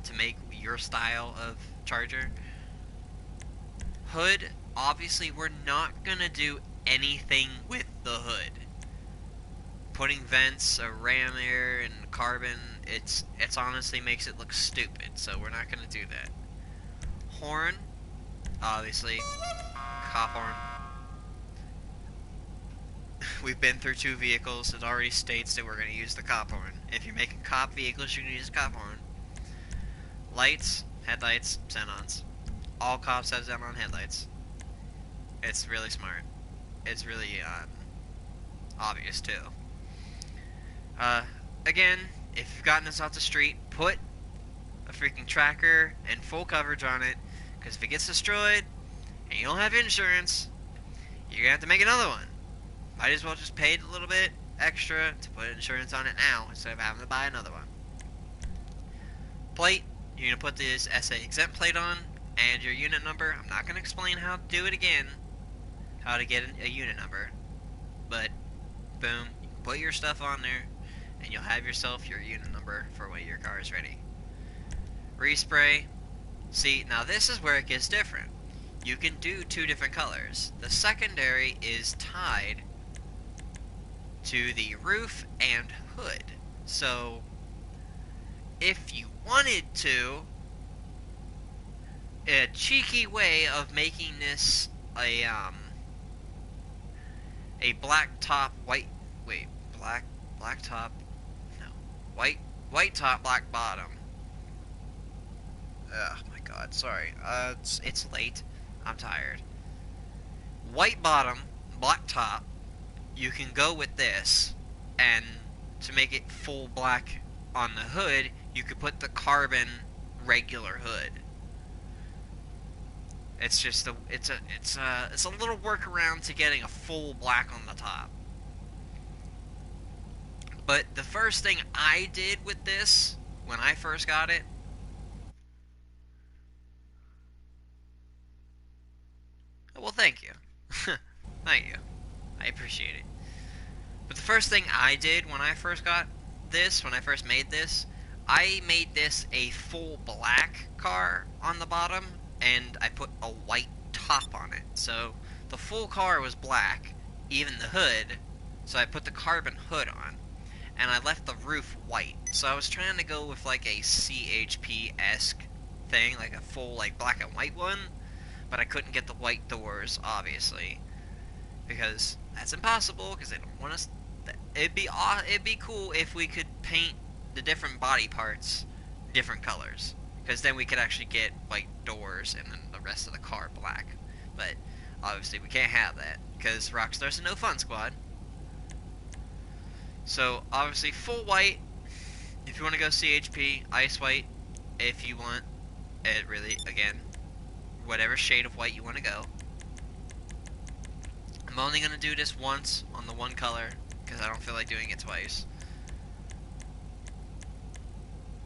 to make your style of Charger. Hood, obviously we're not gonna do anything with the hood. Putting vents, a ram air, and carbon, it's honestly makes it look stupid, so we're not gonna do that. Horn, obviously, cop horn. We've been through 2 vehicles. It already states that we're going to use the cop horn. If you're making cop vehicles, you can use cop horn. Lights, headlights, xenons. All cops have xenon headlights. It's really smart. It's really obvious too. Again, if you've gotten this off the street, put a freaking tracker and full coverage on it, because if it gets destroyed and you don't have insurance, you're going to have to make another one. Might as well just pay a little bit extra to put insurance on it now instead of having to buy another one. Plate, you're going to put this SA exempt plate on and your unit number. I'm not going to explain how to do it again, how to get a unit number, but boom, you can put your stuff on there and you'll have yourself your unit number for when your car is ready. Respray. See, now this is where it gets different. You can do 2 different colors. The secondary is tied to the roof and hood. So, if you wanted to, a cheeky way of making this a black top, white top, no, white top, black bottom. Oh my god, sorry. It's late. I'm tired. White bottom, black top. You can go with this, and to make it full black on the hood, you could put the carbon regular hood. It's just it's a little workaround to getting a full black on the top. But the first thing I did with this when I first got it, well, thank you. Thank you. I appreciate it. But the first thing I did when I first got this, when I first made this, I made this a full black car on the bottom, and I put a white top on it. So the full car was black, even the hood, so I put the carbon hood on, and I left the roof white. So I was trying to go with like a CHP-esque thing, like a full like black and white one, but I couldn't get the white doors, obviously, because that's impossible. Because they don't want us. It'd be cool if we could paint the different body parts different colors, because then we could actually get white doors and then the rest of the car black. But obviously we can't have that because Rockstar's a no fun squad. So obviously full white if you want to go CHP, ice white if you want it really, again, whatever shade of white you want to go. I'm only going to do this once on the one color because I don't feel like doing it twice.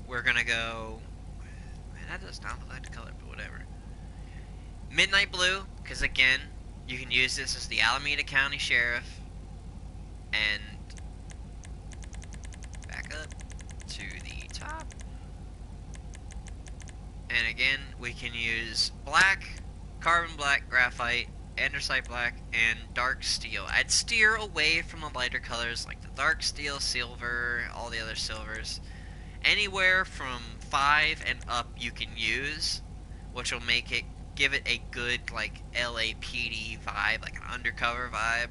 We're going to go, man, that does not look like the color, but whatever. Midnight blue, because again, you can use this as the Alameda County Sheriff. And back up to the top. And again, we can use black, carbon black, graphite, andesite black, and dark steel. I'd steer away from the lighter colors like the dark steel, silver, all the other silvers. Anywhere from 5 and up you can use, which will make it, give it a good like LAPD vibe, like an undercover vibe.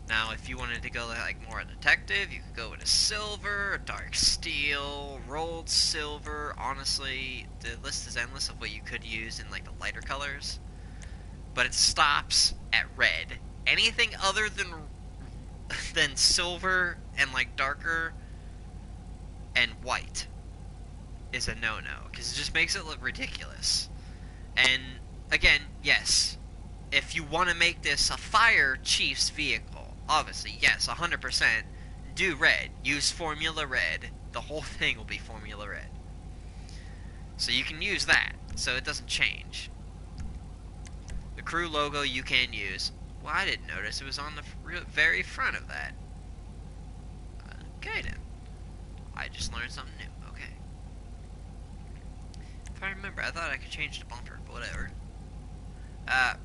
Now if you wanted to go like more a detective, you could go with a silver, a dark steel, rolled silver. Honestly, the list is endless of what you could use in like the lighter colors, but it stops at red. Anything other than silver and like darker and white is a no-no, because it just makes it look ridiculous. And again, yes, if you want to make this a fire chief's vehicle, obviously, yes, 100%, do red. Use Formula Red. The whole thing will be Formula Red. So you can use that, so it doesn't change. The crew logo you can use. Well, I didn't notice it was on the very front of that. Okay, then. I just learned something new. Okay. If I remember, I thought I could change the bumper, but whatever.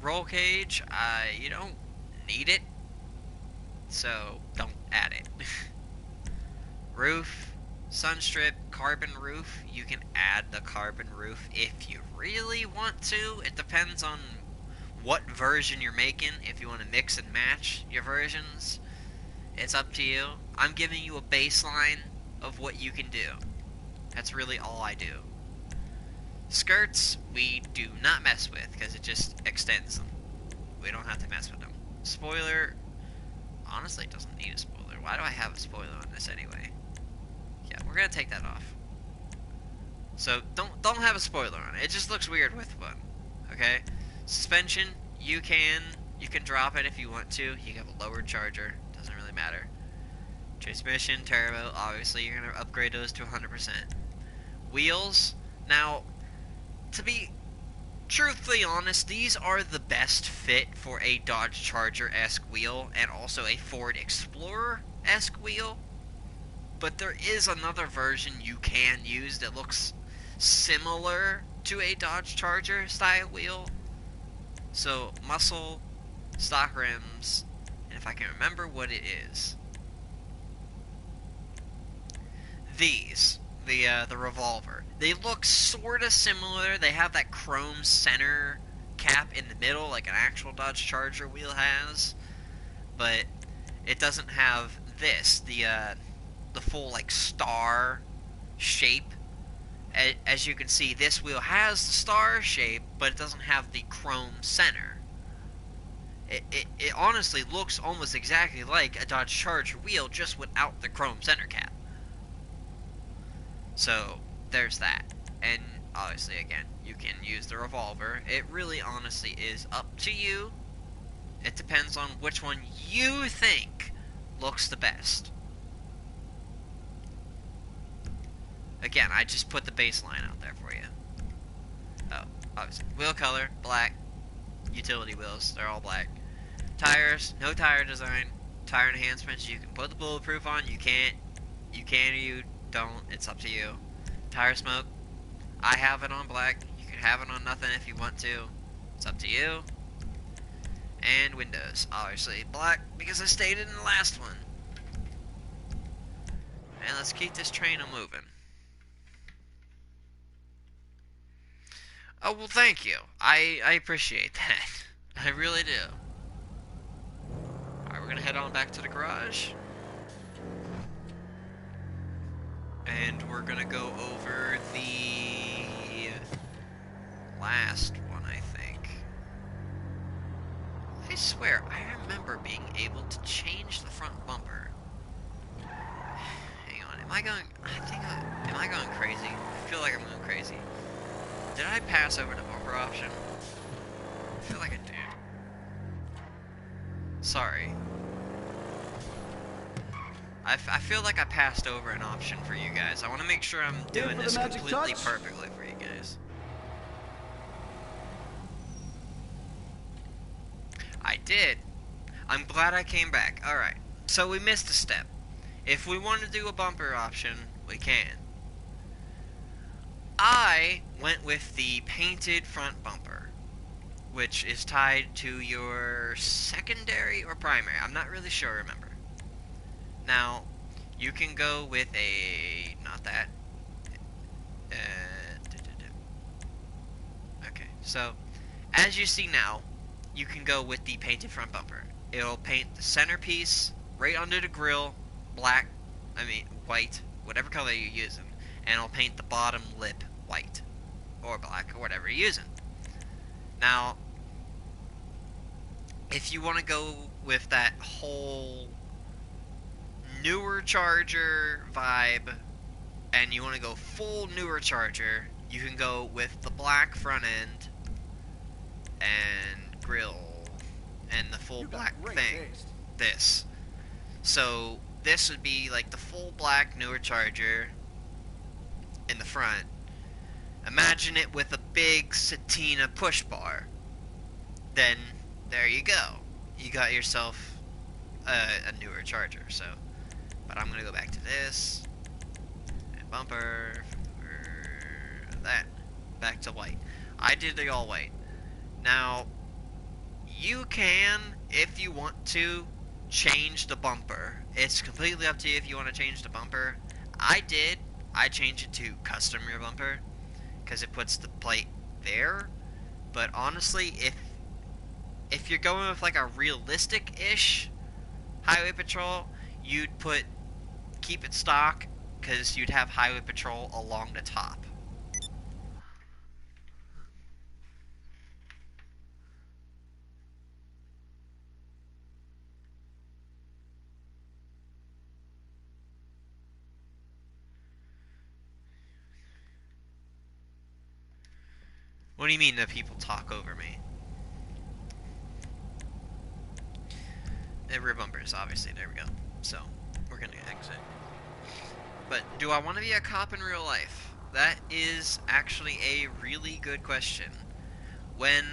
Roll cage, you don't need it, so don't add it. Roof, sunstrip, carbon roof, you can add the carbon roof if you really want to. It depends on what version you're making. If you want to mix and match your versions, it's up to you. I'm giving you a baseline of what you can do. That's really all I do. Skirts, we do not mess with, because it just extends them. We don't have to mess with them. Spoiler, honestly, it doesn't need a spoiler. Why do I have a spoiler on this anyway? Yeah, we're gonna take that off. So, don't have a spoiler on it. It just looks weird with one. Okay? Suspension, you can drop it if you want to. You have a lowered charger. Doesn't really matter. Transmission, turbo, obviously you're going to upgrade those to 100%. Wheels, now, to be truthfully honest, these are the best fit for a Dodge Charger-esque wheel and also a Ford Explorer-esque wheel. But there is another version you can use that looks similar to a Dodge Charger style wheel. So, muscle, stock rims, and if I can remember what it is. These, the Revolver, they look sort of similar. They have that chrome center cap in the middle like an actual Dodge Charger wheel has, but it doesn't have this, the full like star shape. As you can see, this wheel has the star shape, but it doesn't have the chrome center. It honestly looks almost exactly like a Dodge Charger wheel, just without the chrome center cap. So, there's that. And, obviously, again, you can use the Revolver. It really, honestly, is up to you. It depends on which one you think looks the best. Again, I just put the baseline out there for you. Oh, obviously. Wheel color, black. Utility wheels, they're all black. Tires, no tire design. Tire enhancements, you can put the bulletproof on, you can't. You can or you don't, it's up to you. Tire smoke, I have it on black. You can have it on nothing if you want to. It's up to you. And windows, obviously black, because I stated in the last one. And let's keep this train a-moving. Oh, well, thank you. I appreciate that. I really do. Alright, we're gonna head on back to the garage. And we're gonna go over the last one, I think. I swear, I remember being able to change the front bumper. Hang on, am I going crazy? I feel like I'm going crazy. Did I pass over the bumper option? I feel like I did. Sorry. I feel like I passed over an option for you guys. I want to make sure I'm doing this completely perfectly for you guys. I did. I'm glad I came back. Alright. So we missed a step. If we want to do a bumper option, we can. I went with the painted front bumper, which is tied to your secondary or primary. I'm not really sure, remember. Now, you can go with a... not that. Okay, so, as you see now, you can go with the painted front bumper. It'll paint the centerpiece right under the grill, white, whatever color you're using. And it'll paint the bottom lip white, or black, or whatever you're using. Now, if you want to go with that whole newer Charger vibe, and you want to go full newer Charger, you can go with the black front end and grill and the full black thing. This. So this would be like the full black newer Charger in the front. Imagine it with a big Satina push bar. Then there you go. You got yourself a newer Charger. So, but I'm gonna go back to this and bumper, that, back to white. I did the all white. Now, you can, if you want to, change the bumper. It's completely up to you if you want to change the bumper. I did. I changed it to custom rear bumper because it puts the plate there. But honestly, if you're going with like a realistic-ish highway patrol, you'd keep it stock because you'd have highway patrol along the top. What do you mean that people talk over me? The rear bumpers, obviously. There we go. So, we're gonna exit. But, do I want to be a cop in real life? That is actually a really good question. When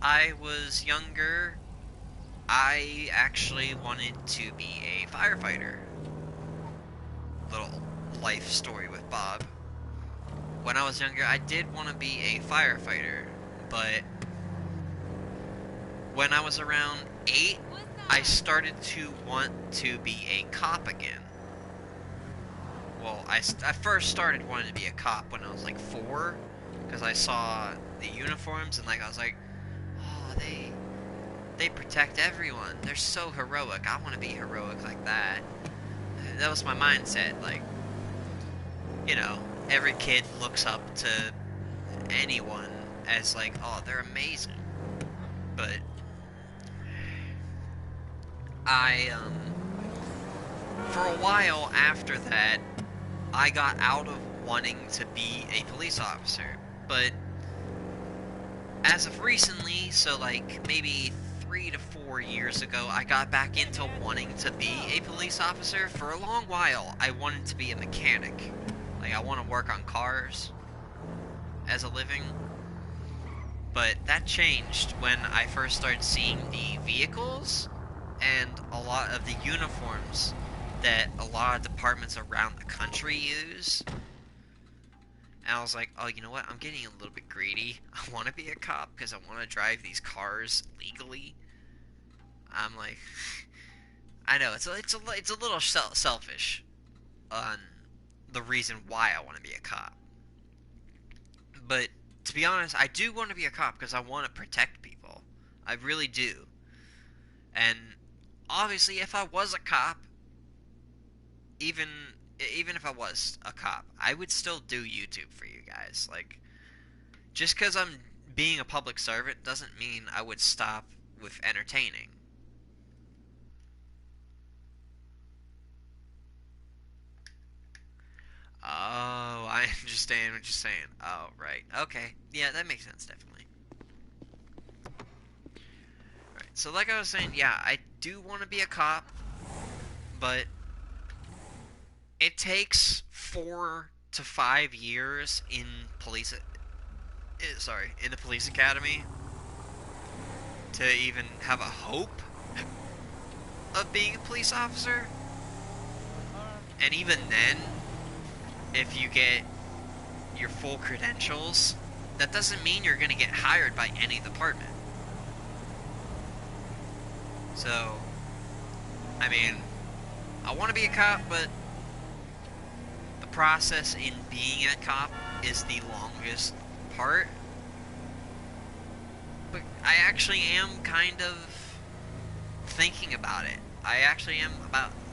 I was younger, I actually wanted to be a firefighter. Little life story with Bob. When I was younger, I did want to be a firefighter, but when I was around 8, I started to want to be a cop again. Well, I first started wanting to be a cop when I was like 4, because I saw the uniforms and like I was like, oh, they protect everyone. They're so heroic. I want to be heroic like that. That was my mindset. Like, you know, every kid looks up to anyone as like, oh, they're amazing. But for a while after that, I got out of wanting to be a police officer. But as of recently, so like maybe 3 to 4 years ago, I got back into wanting to be a police officer. For a long while, I wanted to be a mechanic. Like, I want to work on cars as a living. But that changed when I first started seeing the vehicles and a lot of the uniforms that a lot of departments around the country use. And I was like, oh, you know what? I'm getting a little bit greedy. I want to be a cop because I want to drive these cars legally. I'm like, I know, it's a little selfish. on the reason why I want to be a cop. But to be honest, I do want to be a cop because I want to protect people. I really do. And obviously, if I was a cop, even even if I was a cop, I would still do YouTube for you guys. Like, just because I'm being a public servant doesn't mean I would stop with entertaining. Oh, I understand what you're saying. Oh, right. Okay. Yeah, that makes sense, definitely. Right. So, like I was saying, yeah, I do want to be a cop, but it takes 4 to 5 years in police. Sorry, in the police academy to even have a hope of being a police officer. And even then, if you get your full credentials, that doesn't mean you're going to get hired by any department. So, I mean, I want to be a cop, but the process in being a cop is the longest part. But I actually am kind of thinking about it. I actually am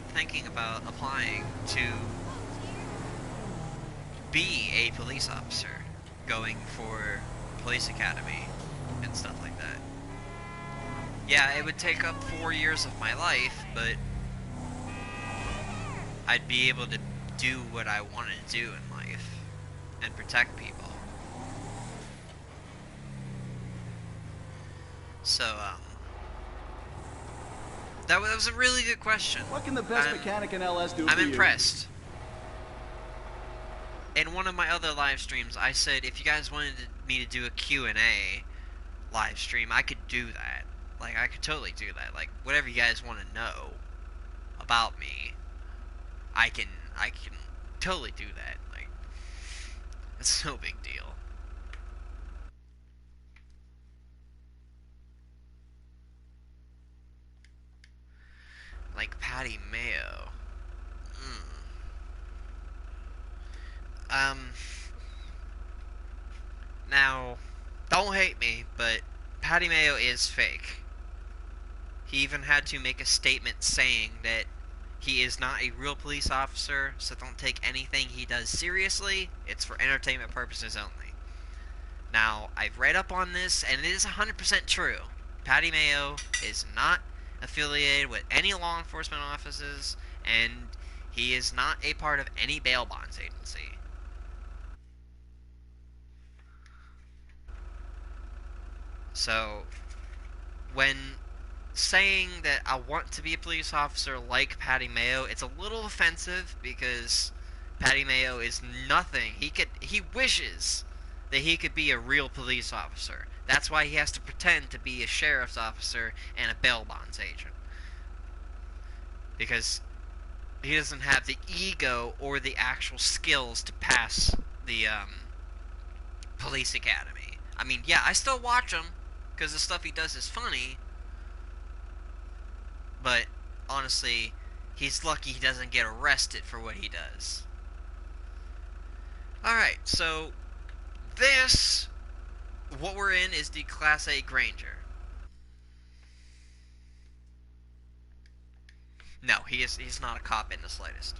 thinking about applying to be a police officer, going for police academy and stuff like that. Yeah, it would take up 4 years of my life, but I'd be able to do what I wanted to do in life and protect people. So, that was a really good question. What can the best mechanic in LS do for I'm you? impressed. In one of my other live streams, I said if you guys wanted me to do a Q&A live stream, I could do that. Like, I could totally do that. Like, whatever you guys want to know about me, I can totally do that. Like, it's no big deal. Like Patty Mayo. Now, don't hate me, but Patty Mayo is fake. He even had to make a statement saying that he is not a real police officer, so don't take anything he does seriously. It's for entertainment purposes only. Now, I've read up on this, and it is 100% true. Patty Mayo is not affiliated with any law enforcement offices, and he is not a part of any bail bonds agency. So, when saying that I want to be a police officer like Patty Mayo, it's a little offensive because Patty Mayo is nothing. He wishes that he could be a real police officer. That's why he has to pretend to be a sheriff's officer and a bail bonds agent. Because he doesn't have the ego or the actual skills to pass the police academy. I mean, yeah, I still watch him because the stuff he does is funny, but honestly, he's lucky he doesn't get arrested for what he does. Alright, so what we're in is the Class A Granger. No, he's not a cop in the slightest.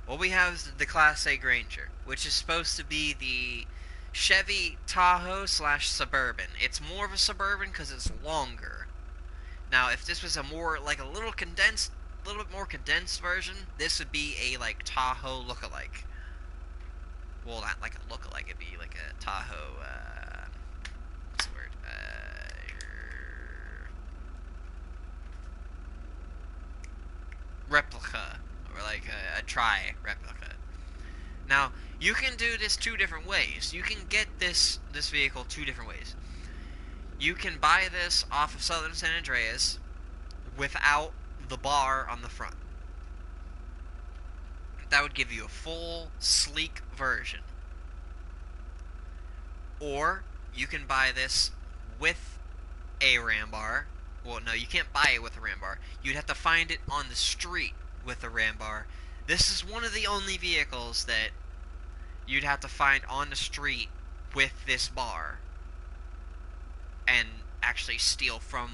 What we have is the Class A Granger, which is supposed to be the Chevy Tahoe / Suburban. It's more of a Suburban because it's longer. Now, if this was a little bit more condensed version, this would be a like Tahoe lookalike. Well, not like a lookalike. It'd be like a Tahoe. What's the word? Replica, or like a tri-replica. Now, you can do this 2 different ways. You can get this vehicle 2 different ways. You can buy this off of Southern San Andreas without the bar on the front. That would give you a full, sleek version. Or, you can buy this with a ram bar. Well, no, you can't buy it with a ram bar. You'd have to find it on the street with a ram bar. This is one of the only vehicles that you'd have to find on the street with this bar and actually steal from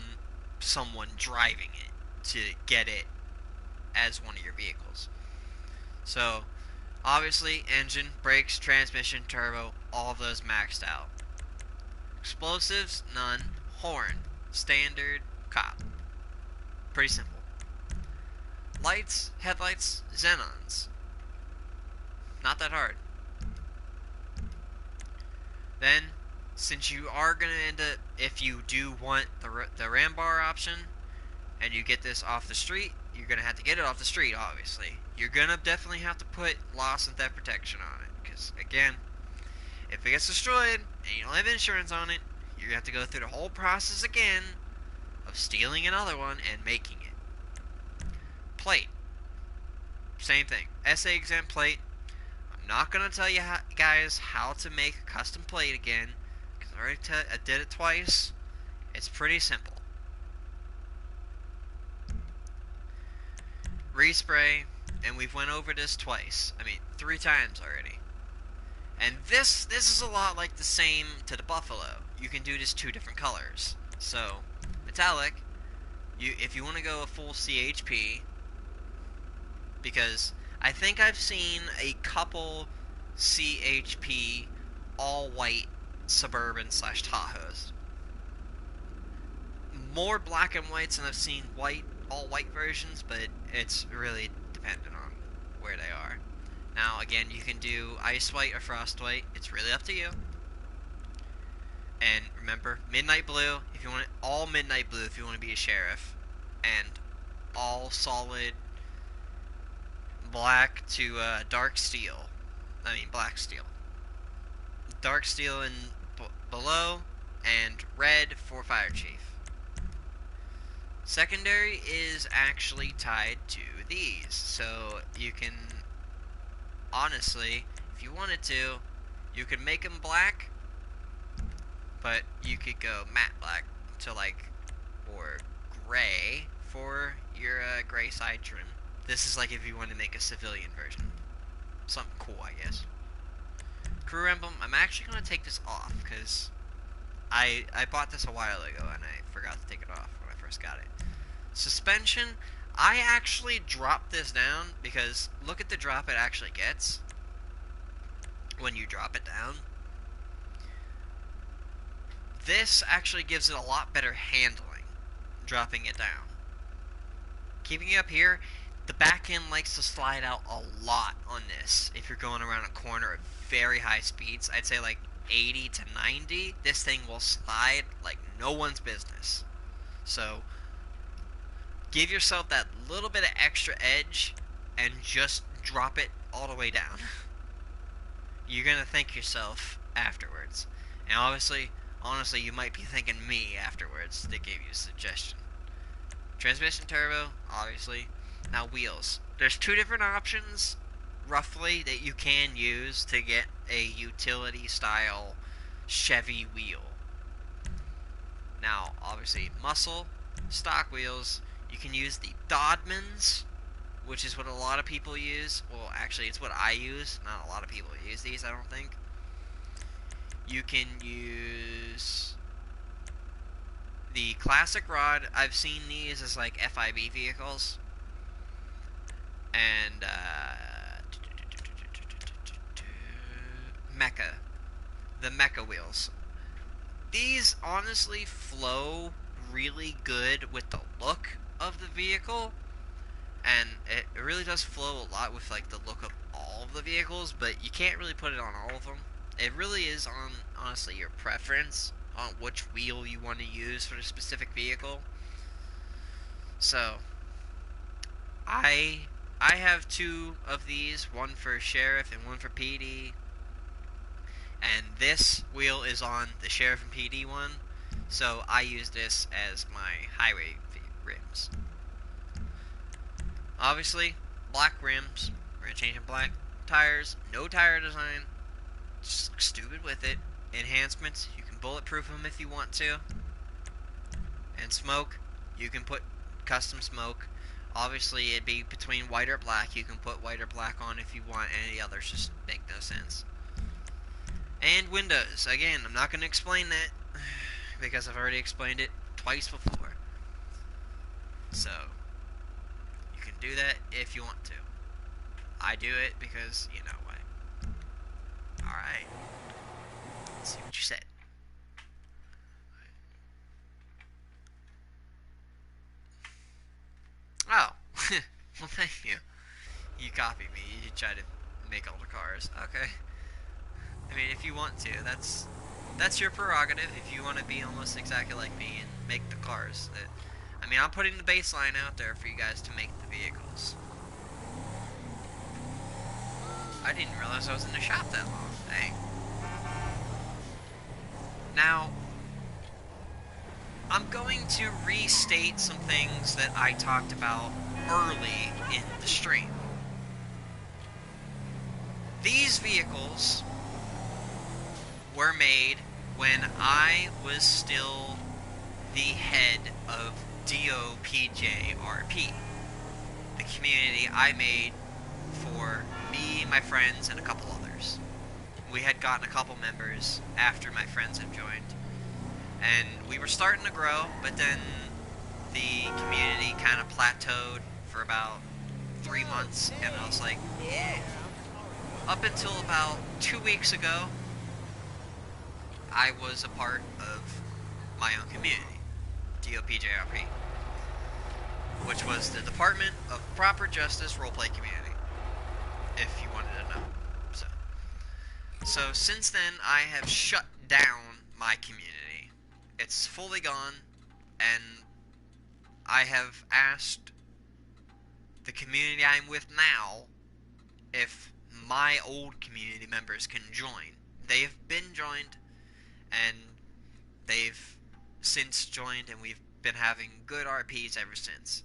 someone driving it to get it as one of your vehicles. So, obviously, engine, brakes, transmission, turbo, all of those maxed out. Explosives, none. Horn, standard, cop. Pretty simple. Lights, headlights, xenons. Not that hard. Then, since you are going to end up, if you do want the ram bar option, and you get this off the street, you're going to have to get it off the street, obviously. You're going to definitely have to put loss and theft protection on it. Because, again, if it gets destroyed, and you don't have insurance on it, you're going to have to go through the whole process again of stealing another one and making it. Plate. Same thing. SA exempt plate. I'm not going to tell you guys how to make a custom plate again, because I did it twice. It's pretty simple. Respray, and we've went over this twice. I mean, 3 times already. And this is a lot like the same to the Buffalo. You can do this 2 different colors. So, metallic, if you want to go a full CHP, because I think I've seen a couple CHP all-white Suburban / Tahoes. More black and whites than I've seen all-white versions, but it's really dependent on where they are. Now, again, you can do ice white or frost white. It's really up to you. And remember, midnight blue, if you want it, all midnight blue if you want to be a sheriff. And all solid black to dark steel. I mean, black steel. Dark steel in below, and red for fire chief. Secondary is actually tied to these, so you can, honestly, if you wanted to, you could make them black, but you could go matte black to or gray for your gray side trim. This is like if you want to make a civilian version. Something cool, I guess. Crew emblem, I'm actually going to take this off, because I bought this a while ago, and I forgot to take it off when I first got it. Suspension, I actually dropped this down, because look at the drop it actually gets when you drop it down. This actually gives it a lot better handling, dropping it down. Keeping it up here, the back end likes to slide out a lot on this. If you're going around a corner at very high speeds, I'd say like 80 to 90, this thing will slide like no one's business. So, give yourself that little bit of extra edge and just drop it all the way down. You're going to thank yourself afterwards. And honestly, you might be thanking me afterwards that gave you a suggestion. Transmission turbo, obviously. Now wheels. There's 2 different options, roughly, that you can use to get a utility style Chevy wheel. Now, obviously, muscle, stock wheels. You can use the Dodmans, which is what a lot of people use. Well, actually, it's what I use. Not a lot of people use these, I don't think. You can use the classic rod. I've seen these as like FIB vehicles. And Mecha. The Mecha wheels. These honestly flow really good with the look of the vehicle. And it really does flow a lot with like the look of all of the vehicles, but you can't really put it on all of them. It really is on, honestly, your preference on which wheel you want to use for the specific vehicle. So, I have 2 of these, one for Sheriff and one for PD. And this wheel is on the Sheriff and PD one, so I use this as my highway rims. Obviously, black rims. We're going to change them black. Tires, no tire design. Just stupid with it. Enhancements, you can bulletproof them if you want to. And smoke, you can put custom smoke Obviously, it'd be between white or black. You can put white or black on if you want. Any others just make no sense. And windows. Again, I'm not going to explain that because I've already explained it twice before. So, you can do that if you want to. I do it because, you know why. Alright. Let's see what you said. Oh. Well, thank you. You copied me. You tried to make all the cars. Okay. I mean, if you want to, that's your prerogative. If you want to be almost exactly like me and make the cars. I mean, I'm putting the baseline out there for you guys to make the vehicles. I didn't realize I was in the shop that long. Dang. Now, I'm going to restate some things that I talked about early in the stream. These vehicles were made when I was still the head of DOPJRP, the community I made for me, my friends, and a couple others. We had gotten a couple members after my friends had joined, and we were starting to grow, but then the community kind of plateaued for about 3 months, and I was like, yeah. Up until about 2 weeks ago, I was a part of my own community, DOPJRP, which was the Department of Proper Justice Roleplay Community, if you wanted to know. So since then, I have shut down my community. It's fully gone, and I have asked the community I'm with now if my old community members can join. They have been joined, and they've since joined, and we've been having good RPs ever since.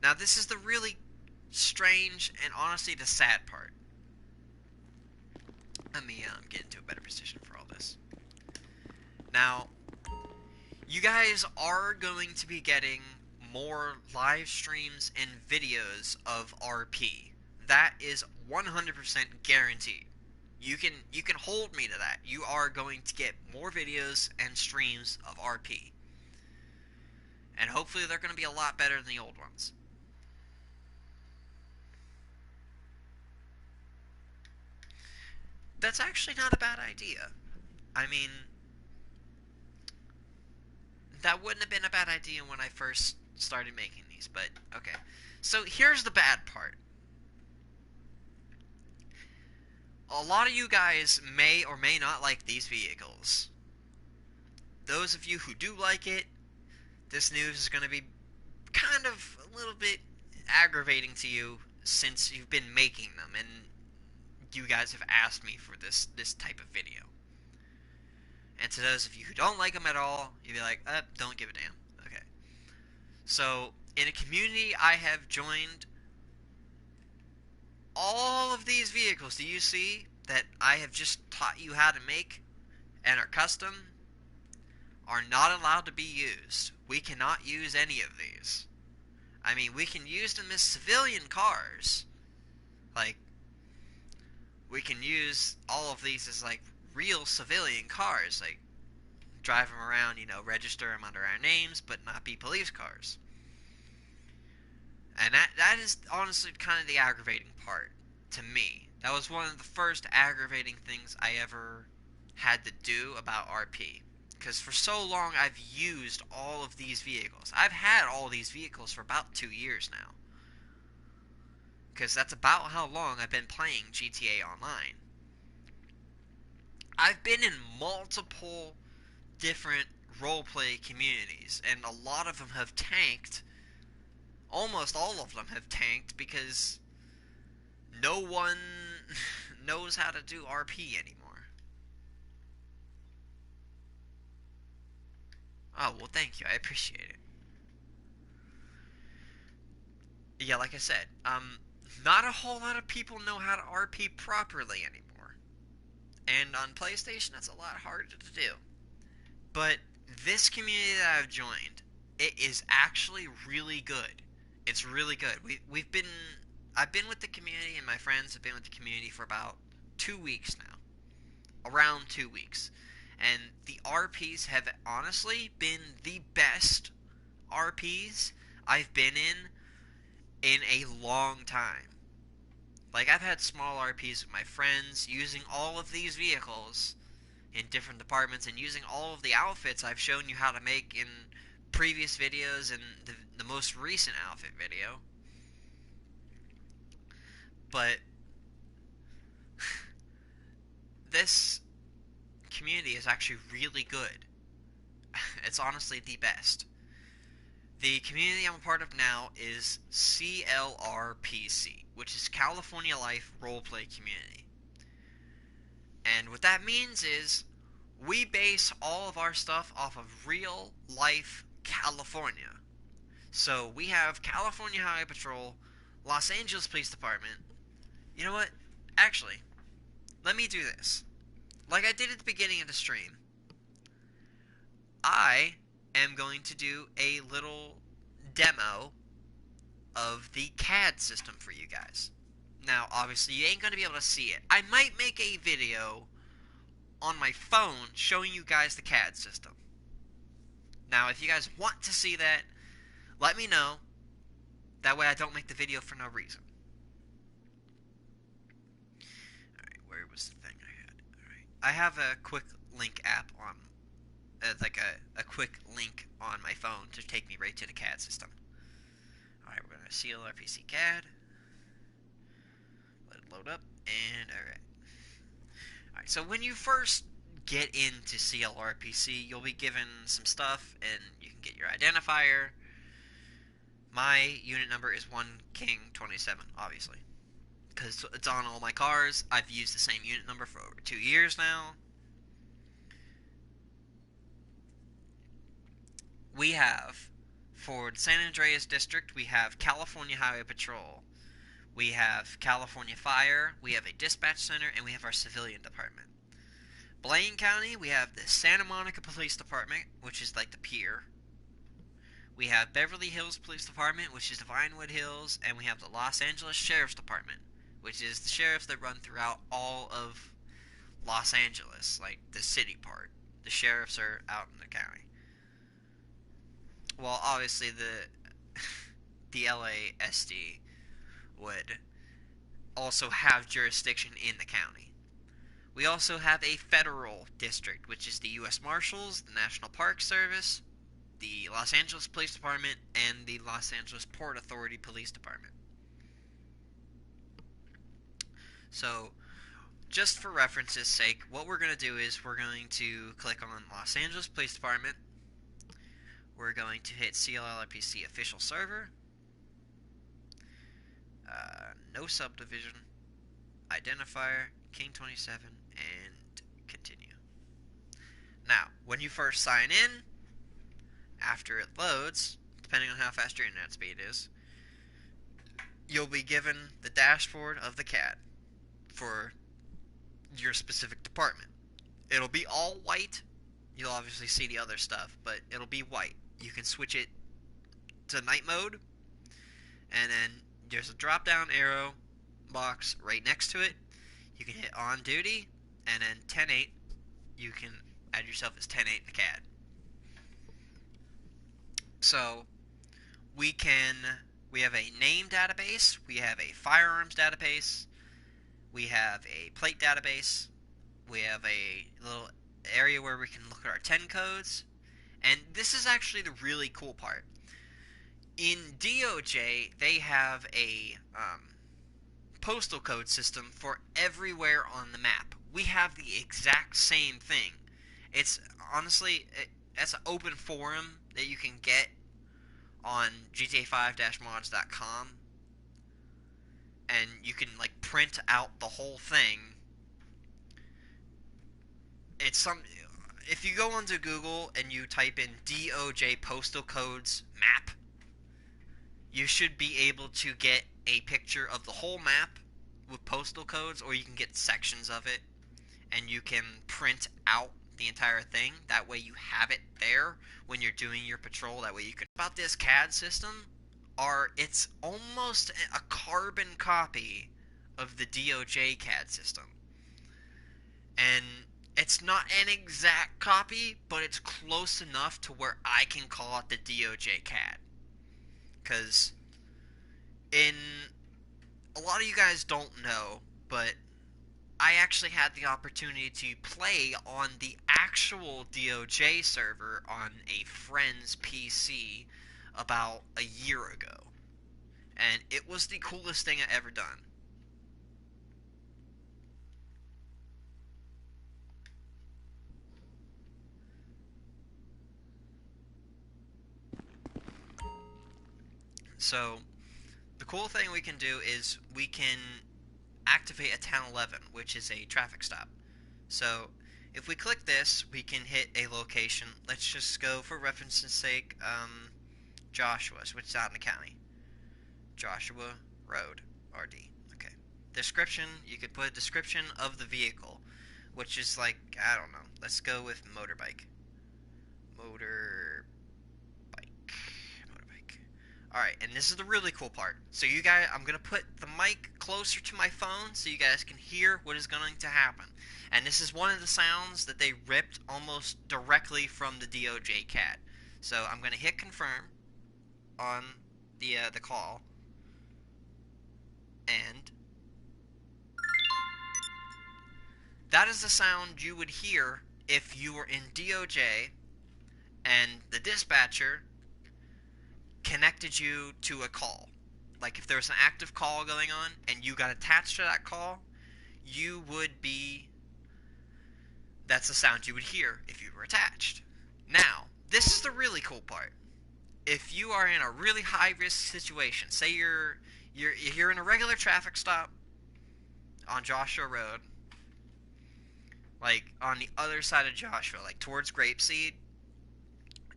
Now, this is the really strange and honestly the sad part. Let me get into a better position for all this. Now, you guys are going to be getting more live streams and videos of RP. That is 100% guaranteed. You can hold me to that. You are going to get more videos and streams of RP. And hopefully they're going to be a lot better than the old ones. That's actually not a bad idea. I mean, that wouldn't have been a bad idea when I first started making these, but okay. So here's the bad part. A lot of you guys may or may not like these vehicles. Those of you who do like it, this news is going to be kind of a little bit aggravating to you since you've been making them and you guys have asked me for this type of video. And to those of you who don't like them at all, you'll be like, don't give a damn. Okay. So, in a community I have joined, all of these vehicles do you see that I have just taught you how to make and are custom are not allowed to be used. We cannot use any of these. I mean, we can use them as civilian cars. Like, we can use all of these as, like, real civilian cars. Like, drive them around, you know, register them under our names, but not be police cars. And that is honestly kind of the aggravating part to me. That was one of the first aggravating things I ever had to do about RP. Because for so long I've used all of these vehicles. I've had all these vehicles for about 2 years now. Because that's about how long I've been playing GTA Online. I've been in multiple different roleplay communities, and a lot of them have tanked. Almost all of them have tanked because no one knows how to do RP anymore. Oh, well, thank you. I appreciate it. Yeah, like I said, not a whole lot of people know how to RP properly anymore. And on PlayStation, that's a lot harder to do. But this community that I've joined, it is actually really good. It's really good. I've been with the community, and my friends have been with the community for about 2 weeks now, around 2 weeks, and the RPs have honestly been the best RPs I've been in a long time. Like, I've had small RPs with my friends using all of these vehicles in different departments and using all of the outfits I've shown you how to make in previous videos and the most recent outfit video. But this community is actually really good. It's honestly the best. The community I'm a part of now is CLRPC, which is California Life Roleplay Community. And what that means is we base all of our stuff off of real life California. So we have California Highway Patrol, Los Angeles Police Department. You know what? Actually, let me do this. Like I did at the beginning of the stream, I am going to do a little demo of the CAD system for you guys. Now, obviously, you ain't going to be able to see it. I might make a video on my phone showing you guys the CAD system. Now, if you guys want to see that, let me know. That way I don't make the video for no reason. Alright, where was the thing I had? Alright. I have a quick link app on, like a quick link on my phone to take me right to the CAD system. Alright, we're going to CLRPC CAD. Let it load up, and alright. Alright, so when you first get into CLRPC, you'll be given some stuff, and you can get your identifier. My unit number is 1King27, obviously, because it's on all my cars. I've used the same unit number for over 2 years now. We have, for the San Andreas District, we have California Highway Patrol. We have California Fire, we have a dispatch center, and we have our civilian department. Blaine County, we have the Santa Monica Police Department, which is like the pier. We have Beverly Hills Police Department, which is the Vinewood Hills, and we have the Los Angeles Sheriff's Department, which is the sheriffs that run throughout all of Los Angeles, like the city part. The sheriffs are out in the county. Well, obviously the LASD would also have jurisdiction in the county. We also have a federal district, which is the U.S. Marshals, the National Park Service, the Los Angeles Police Department, and the Los Angeles Port Authority Police Department. So, just for reference's sake, what we're going to do is we're going to click on Los Angeles Police Department. We're going to hit CLRPC official server. No subdivision. Identifier, King27, and continue. Now, when you first sign in, after it loads, depending on how fast your internet speed is, you'll be given the dashboard of the CAD for your specific department. It'll be all white. You'll obviously see the other stuff, but it'll be white. You can switch it to night mode, and then there's a drop-down arrow box right next to it. You can hit on duty, and then 10.8, you can add yourself as 10.8 in the CAD. So, we have a name database, we have a firearms database, we have a plate database, we have a little area where we can look at our 10 codes, and this is actually the really cool part. In DOJ, they have a postal code system for everywhere on the map. We have the exact same thing. It's honestly, that's an open forum that you can get on GTA5-mods.com, and you can like print out the whole thing. It's some. If you go onto Google and you type in DOJ postal codes map, you should be able to get a picture of the whole map with postal codes, or you can get sections of it, and you can print out the entire thing. That way you have it there when you're doing your patrol. That way you can... About this CAD system, it's almost a carbon copy of the DOJ CAD system. And it's not an exact copy, but it's close enough to where I can call it the DOJ CAD. Because in a lot of you guys don't know, but I actually had the opportunity to play on the actual DOJ server on a friend's PC about a year ago. And it was the coolest thing I ever done. So, the cool thing we can do is we can activate a 1011, which is a traffic stop. So, if we click this, we can hit a location. Let's just go, for reference's sake, Joshua's, which is out in the county. Joshua Road, RD. Okay. Description, you could put a description of the vehicle, which is like, I don't know. Let's go with motorbike. Motorbike. Alright, and this is the really cool part. So you guys, I'm going to put the mic closer to my phone so you guys can hear what is going to happen. And this is one of the sounds that they ripped almost directly from the DOJ CAD. So I'm going to hit confirm on the call. And that is the sound you would hear if you were in DOJ and the dispatcher connected you to a call. Like if there was an active call going on and you got attached to that call, you would be... That's the sound you would hear if you were attached. Now, this is the really cool part. If you are in a really high-risk situation, say you're in a regular traffic stop on Joshua Road, like on the other side of Joshua, like towards Grapeseed,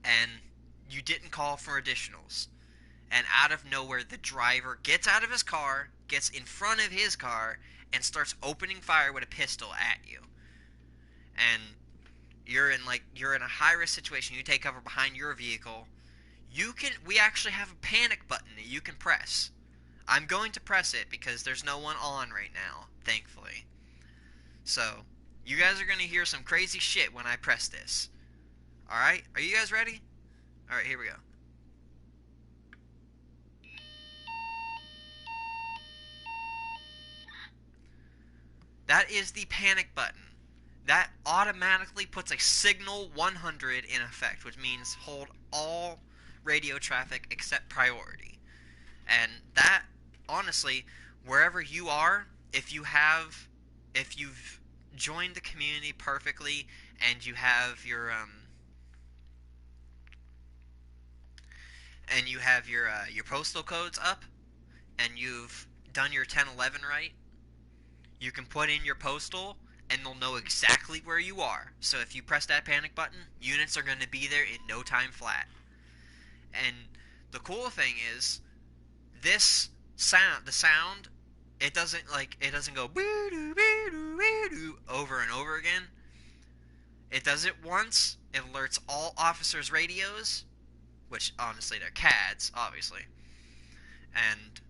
and you didn't call for additionals, and out of nowhere the driver gets out of his car, gets in front of his car, and starts opening fire with a pistol at you, and you're in a high-risk situation, you take cover behind your vehicle, we actually have a panic button that you can press. I'm going to press it because there's no one on right now, thankfully. So, you guys are going to hear some crazy shit when I press this. Alright? Are you guys ready? Alright, here we go. That is the panic button. That automatically puts a signal 100 in effect, which means hold all radio traffic except priority. And that, honestly, wherever you are, if you've joined the community perfectly and you have your your postal codes up and you've done your 1011 right, you can put in your postal and they'll know exactly where you are. So if you press that panic button, units are going to be there in no time flat. And the cool thing is, the sound, it doesn't go over and over again. It does it once, it alerts all officers' radios, which honestly they're CADs, obviously, and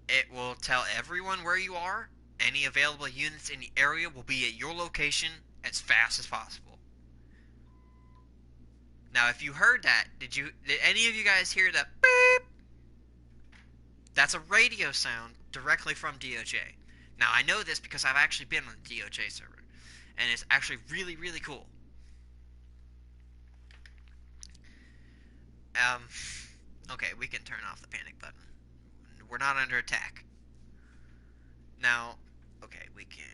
it will tell everyone where you are. Any available units in the area will be at your location as fast as possible. Now, if you heard that, did any of you guys hear that beep? That's a radio sound directly from DOJ. Now, I know this because I've actually been on the DOJ server, and it's actually really, really cool. Okay, we can turn off the panic button. We're not under attack. Now, okay, we can...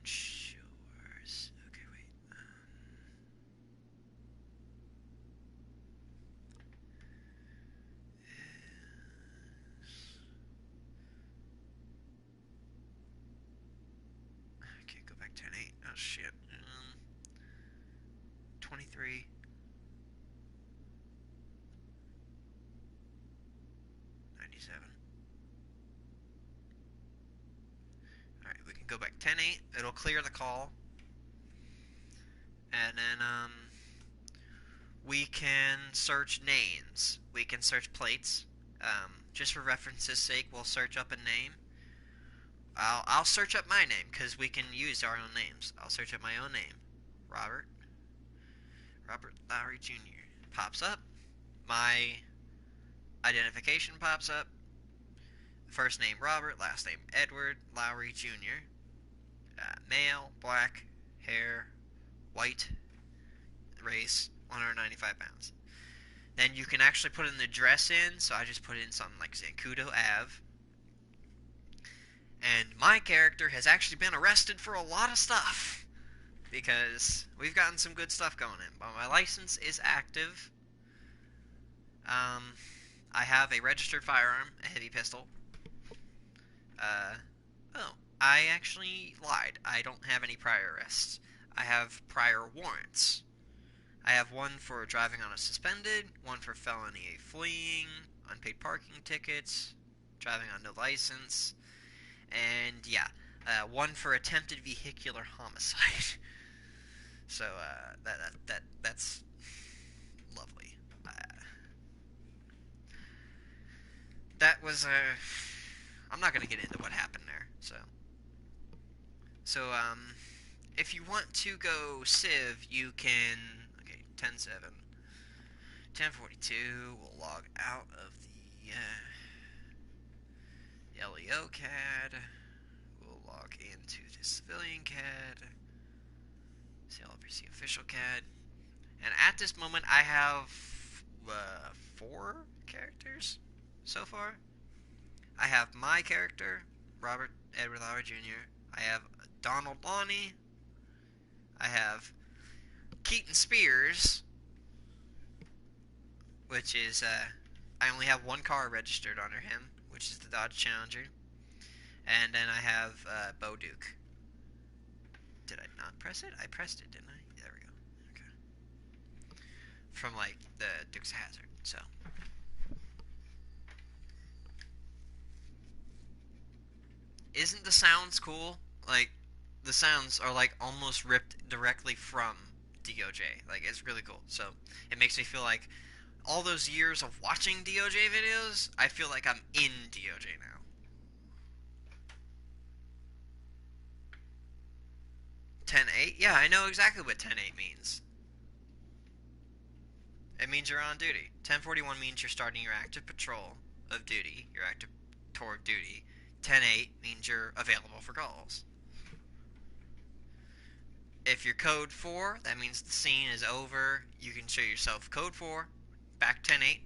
Sure. Okay, wait. 10-8. Oh, shit. 23. 97. Alright, we can go back 10-8. It'll clear the call. And then, We can search names. We can search plates. Just for reference's sake, we'll search up a name. I'll search up my name because we can use our own names. I'll search up my own name. Robert Lowry Jr. pops up. My identification pops up. First name Robert, last name Edward Lowry Jr. Male, black, hair, white, race, 195 pounds. Then you can actually put an address in, so I just put in something like Zancudo Ave. And my character has actually been arrested for a lot of stuff, because we've gotten some good stuff going in. But my license is active. I have a registered firearm, a heavy pistol. I actually lied. I don't have any prior arrests. I have prior warrants. I have one for driving on a suspended, one for felony fleeing, unpaid parking tickets, driving on no license, and yeah, one for attempted vehicular homicide. So that's lovely. That was I'm not gonna get into what happened there. So if you want to go Civ, you can. Okay, 10-7. 10:42. We'll log out of the LEO CAD. We'll log into the civilian CAD. CLPC official CAD. And at this moment, I have 4 characters so far. I have my character, Robert Edward Lowry Jr. I have Donald Lonnie. I have Keaton Spears, which is, I only have one car registered under him, which is the Dodge Challenger. And then I have Bo Duke. Did I not press it? I pressed it, didn't I? There we go. Okay. From, like, the Dukes of Hazzard, so. Isn't the sounds cool? Like, the sounds are, like, almost ripped directly from DOJ. Like, it's really cool. So, it makes me feel like all those years of watching DOJ videos, I feel like I'm in DOJ now. "10-8"? Yeah, I know exactly what 10-8 means. It means you're on duty. 10:41 means you're starting your active patrol of duty, your active tour of duty. 10-8 means you're available for calls. If you're code 4, that means the scene is over. You can show yourself code 4, back 10-8.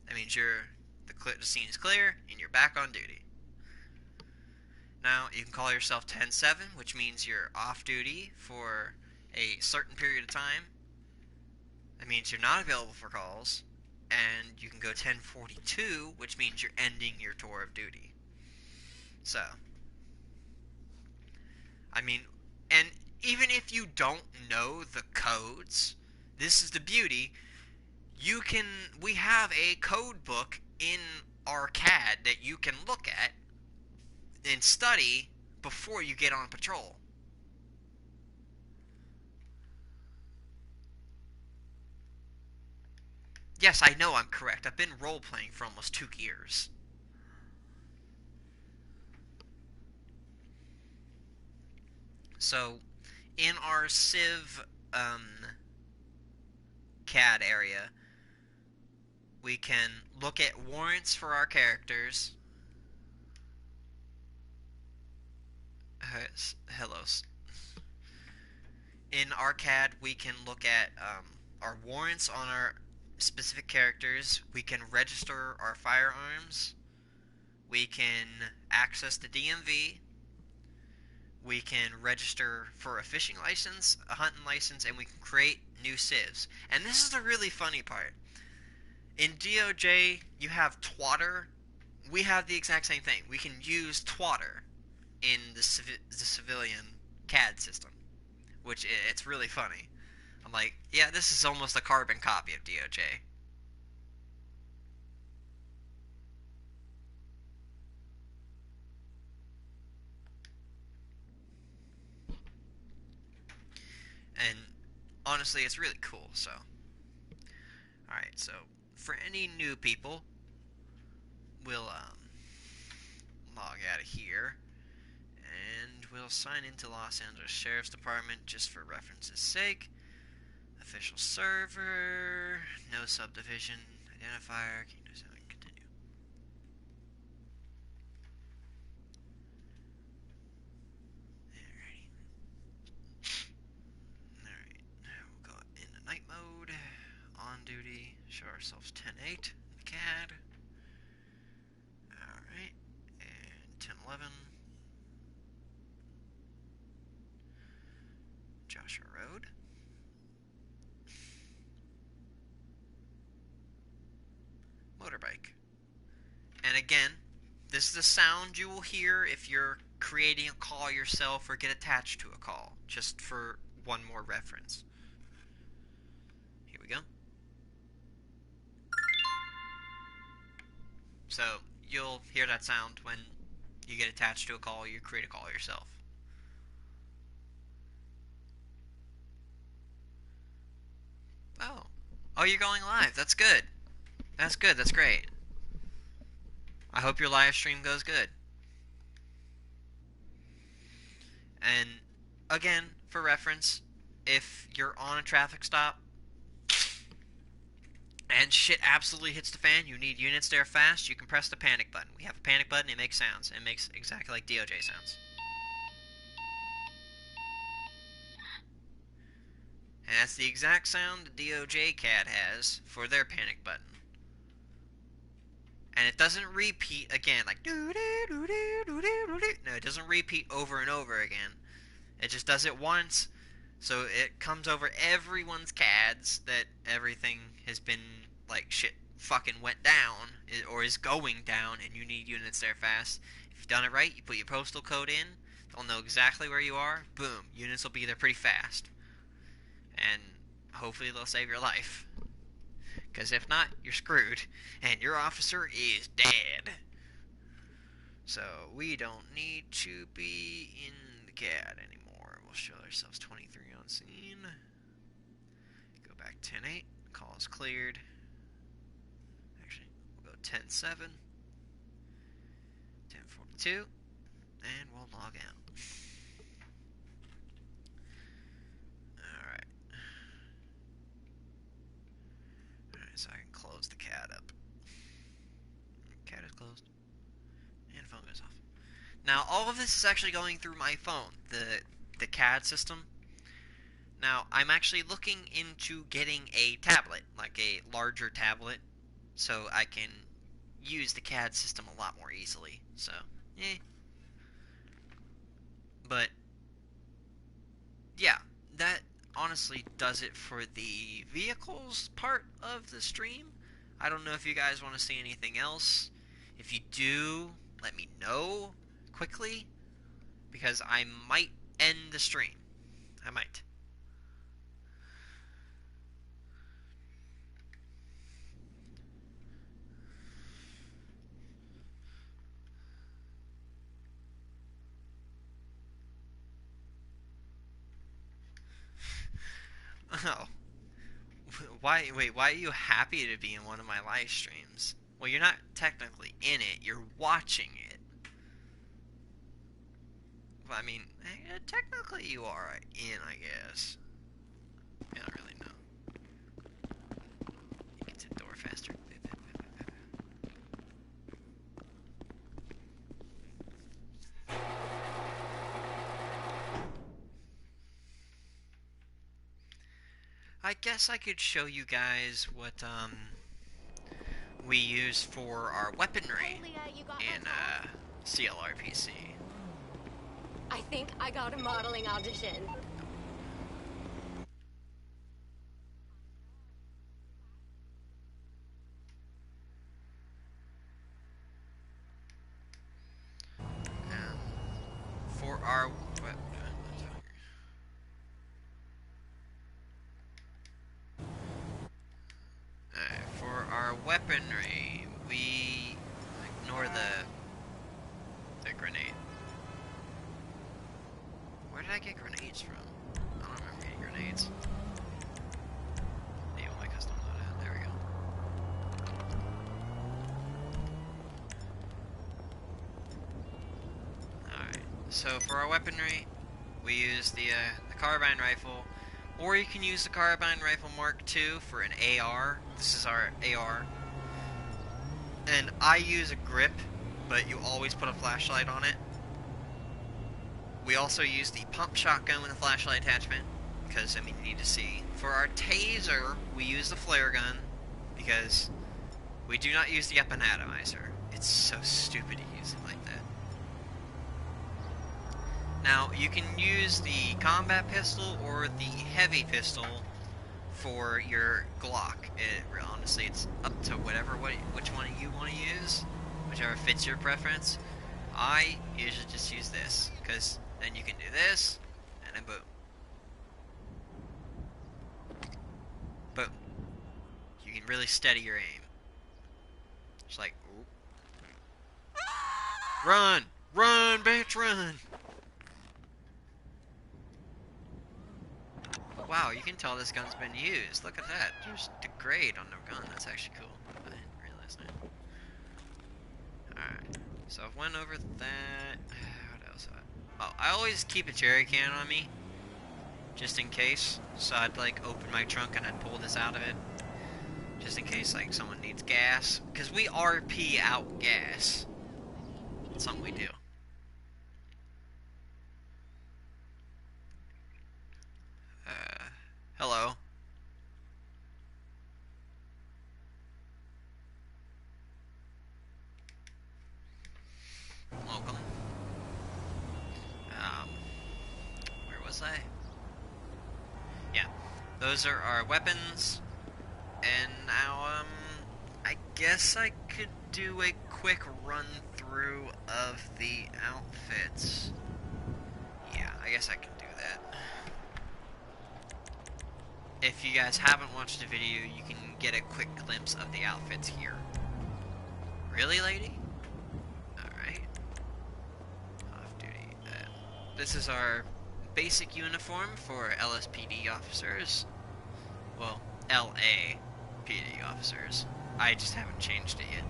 That means the scene is clear and you're back on duty. Now, you can call yourself 10-7, which means you're off duty for a certain period of time. That means you're not available for calls. And you can go 10:42, which means you're ending your tour of duty. So, I mean, and even if you don't know the codes, this is the beauty. We have a code book in our CAD that you can look at and study before you get on patrol. Yes, I know I'm correct. I've been role-playing for almost 2 years. So, in our Civ CAD area, we can look at warrants for our characters. Hello. In our CAD, we can look at our warrants on our specific characters. We can register our firearms. We can access the DMV. We can register for a fishing license, a hunting license, and we can create new civs. And this is the really funny part. In DOJ, you have twatter. We have the exact same thing. We can use twatter in the civilian CAD system, which it's really funny. I'm like, yeah, this is almost a carbon copy of DOJ. And honestly, it's really cool, so. Alright, so for any new people, we'll log out of here and we'll sign into Los Angeles Sheriff's Department just for reference's sake. Official server, no subdivision, identifier, continue. Alright, we'll go into night mode, on duty, show ourselves 10-8 in the CAD. Alright, and 10-11. Joshua Road. Motorbike. And again, this is the sound you will hear if you're creating a call yourself or get attached to a call, just for one more reference. Here we go. So, you'll hear that sound when you get attached to a call, you create a call yourself. Oh, you're going live. That's good. That's good. That's great. I hope your live stream goes good. And again, for reference, if you're on a traffic stop and shit absolutely hits the fan, you need units there fast, you can press the panic button. We have a panic button, it makes sounds. It makes exactly like DOJ sounds. And that's the exact sound the DOJ CAD has for their panic button. And it doesn't repeat again, like doo-doo-doo-doo-doo-doo-doo. No, it doesn't repeat over and over again. It just does it once, so it comes over everyone's CADs that everything has been, like, shit fucking went down, or is going down, and you need units there fast. If you've done it right, you put your postal code in, they'll know exactly where you are, boom, units will be there pretty fast. And hopefully they'll save your life. Because if not, you're screwed, and your officer is dead. So, we don't need to be in the CAD anymore. We'll show ourselves 23 on scene. Go back 10-8, call is cleared. Actually, we'll go 10-7, 10-42, and we'll log out. So I can close the CAD up. CAD is closed. And phone goes off. Now, all of this is actually going through my phone, the CAD system. Now, I'm actually looking into getting a tablet, like a larger tablet, so I can use the CAD system a lot more easily. So, But, yeah, that honestly does it for the vehicles part of the stream. I don't know if you guys want to see anything else. If you do, let me know quickly, because I might end the stream. I might. Oh. Why are you happy to be in one of my live streams? Well, you're not technically in it, you're watching it. Well, I mean, technically you are in, I guess. I don't really know. You get to the door faster. I guess I could show you guys what we use for our weaponry in CLRPC. I think I got a modeling audition. For our weaponry, we ignore the grenade. Where did I get grenades from? I don't remember getting grenades. Enable my custom loadout. There we go. So for our weaponry, we use the carbine rifle, or you can use the carbine rifle Mark II for an AR. This is our AR. And I use a grip, but you always put a flashlight on it. We also use the pump shotgun with a flashlight attachment, because, I mean, you need to see. For our taser, we use the flare gun, because we do not use the up-and-atomizer. It's so stupid to use it like that. Now, you can use the combat pistol or the heavy pistol for your Glock. Honestly, it's up to which one you want to use, whichever fits your preference. I usually just use this, because then you can do this, and then boom. Boom. You can really steady your aim. Just like, ooh. Run! Run, bitch, run! Wow, you can tell this gun's been used. Look at that. There's degrade on the gun. That's actually cool. I didn't realize that. Alright. So I've went over that. What else? Oh, I always keep a jerry can on me. Just in case. So I'd like open my trunk and I'd pull this out of it. Just in case like someone needs gas. Because we RP out gas. It's something we do. Hello. Welcome. Where was I? Yeah. Those are our weapons. And now, I guess I could do a quick run through of the outfits. Yeah, I guess I can do that. If you guys haven't watched the video, you can get a quick glimpse of the outfits here. Really, lady? Alright. Off duty. This is our basic uniform for LSPD officers. Well, LAPD officers. I just haven't changed it yet.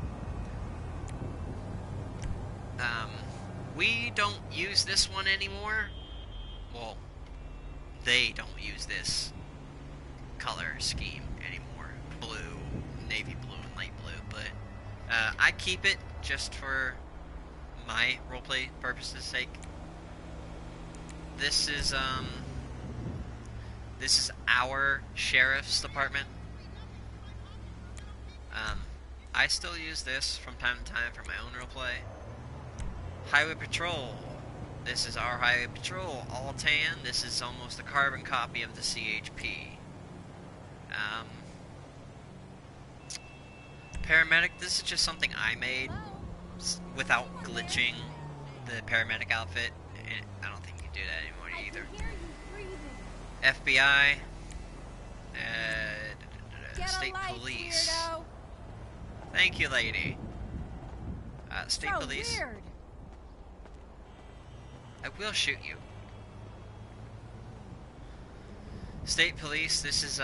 We don't use this one anymore. Well, they don't use this color scheme anymore. Blue, navy blue, and light blue, but I keep it just for my roleplay purposes' sake. This is our sheriff's department. I still use this from time to time for my own roleplay. Highway patrol. This is our highway patrol, all tan. This is almost a carbon copy of the CHP. Paramedic, this is just something I made without glitching the paramedic outfit. I don't think you do that anymore either. FBI, state police. Thank you, lady. State police. Weird. I will shoot you. State police, this is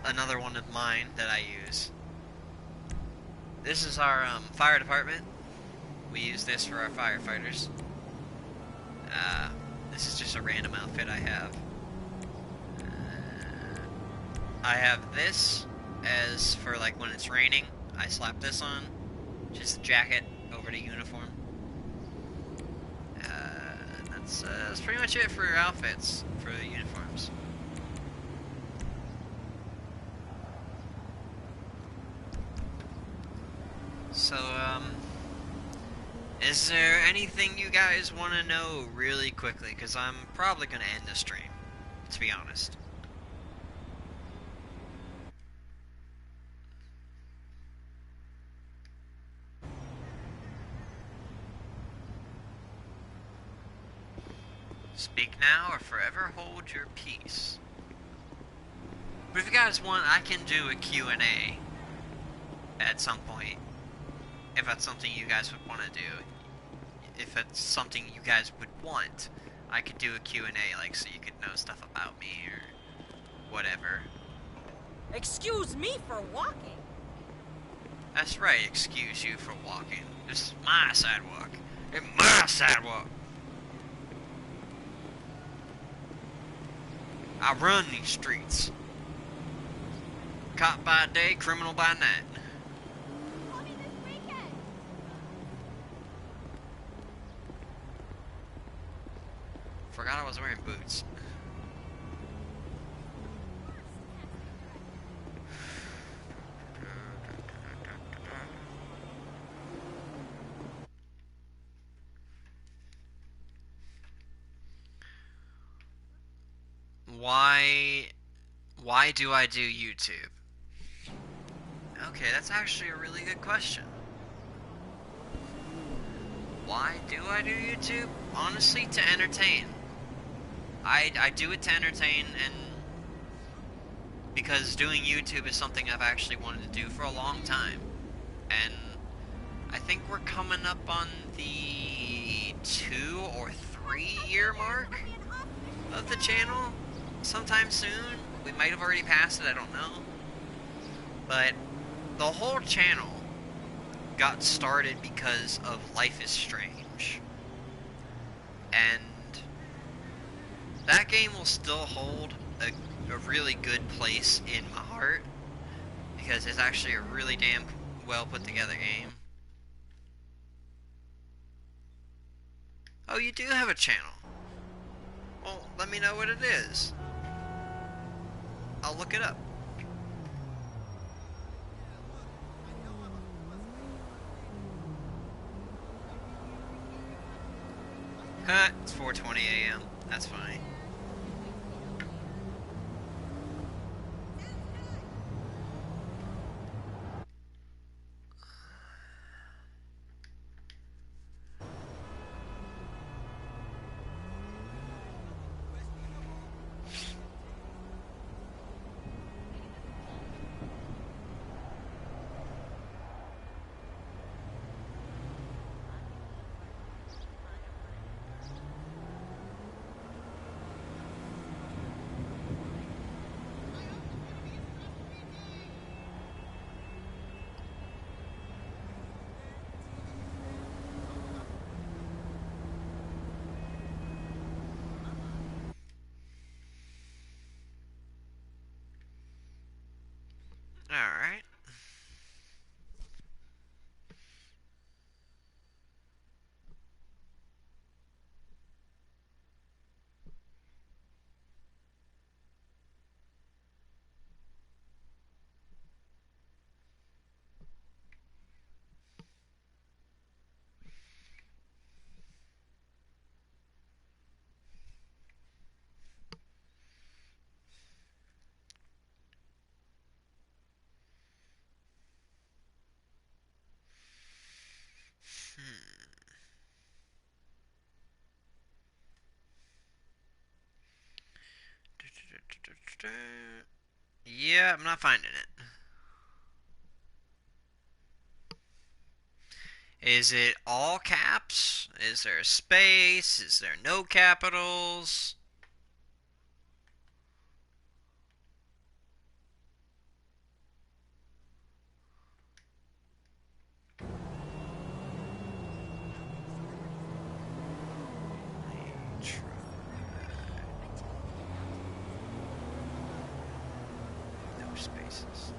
another one of mine that I use. This is our fire department. We use this for our firefighters. This is just a random outfit I have. I have this as for like when it's raining. I slap this on. Just a jacket over the uniform. That's pretty much it for your outfits, for the uniforms. So, is there anything you guys want to know really quickly? Because I'm probably going to end the stream, to be honest. Speak now or forever hold your peace. But if you guys want, I can do a Q&A at some point. If that's something you guys would want to do. If it's something you guys would want, I could do a Q&A, like, so you could know stuff about me or whatever. Excuse me for walking. That's right, excuse you for walking. This is my sidewalk. In my sidewalk. I run these streets. Cop by day, criminal by night. Call me this weekend. Forgot I was wearing boots. Why do I do YouTube? Okay, that's actually a really good question. Why do I do YouTube? Honestly, to entertain. I do it to entertain, and because doing YouTube is something I've actually wanted to do for a long time. And I think we're coming up on the 2 or 3 year mark of the channel sometime soon. We might have already passed it, I don't know. But the whole channel got started because of Life is Strange. And that game will still hold a really good place in my heart, because it's actually a really damn well put together game. Oh, you do have a channel. Well, let me know what it is. I'll look it up. Huh, it's 4:20 a.m. That's funny. Alright. Yeah, I'm not finding it. Is it all caps? Is there a space? Is there no capitals? No spaces.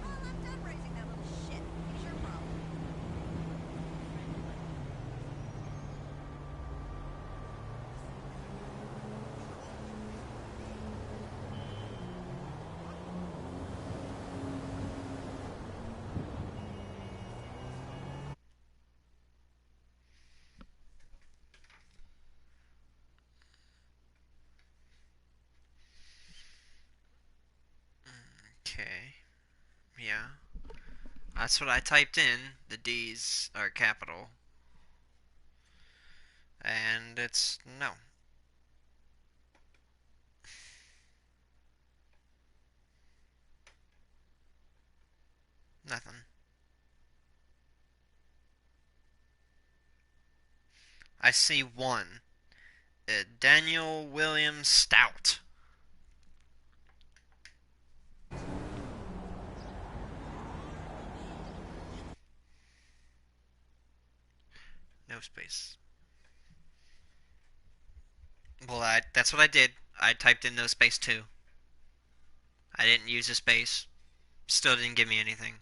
I'm done raising that little shit. It's your problem. Okay. Yeah. That's what I typed in. The D's are capital. And it's no. Nothing. I see one. Daniel William Stout. No space. Well, that's what I did. I typed in no space too. I didn't use a space. Still didn't give me anything.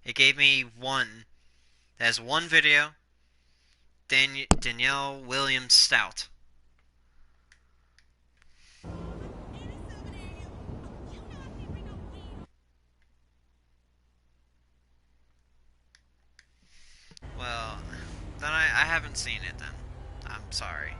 It gave me one. That has one video. Danielle Williams Stout. Well, then I haven't seen it then. I'm sorry.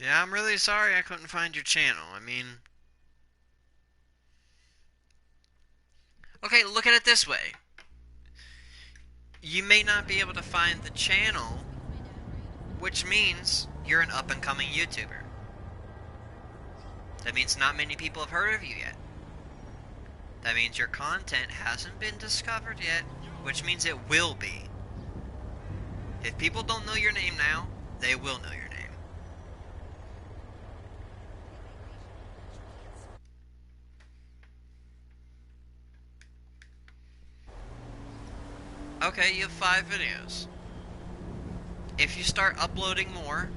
Yeah, I'm really sorry I couldn't find your channel. I mean... Okay, look at it this way. You may not be able to find the channel, which means you're an up-and-coming YouTuber. That means not many people have heard of you yet. That means your content hasn't been discovered yet, which means it will be. If people don't know your name now, they will know your name. Okay, you have 5 videos. If you start uploading more,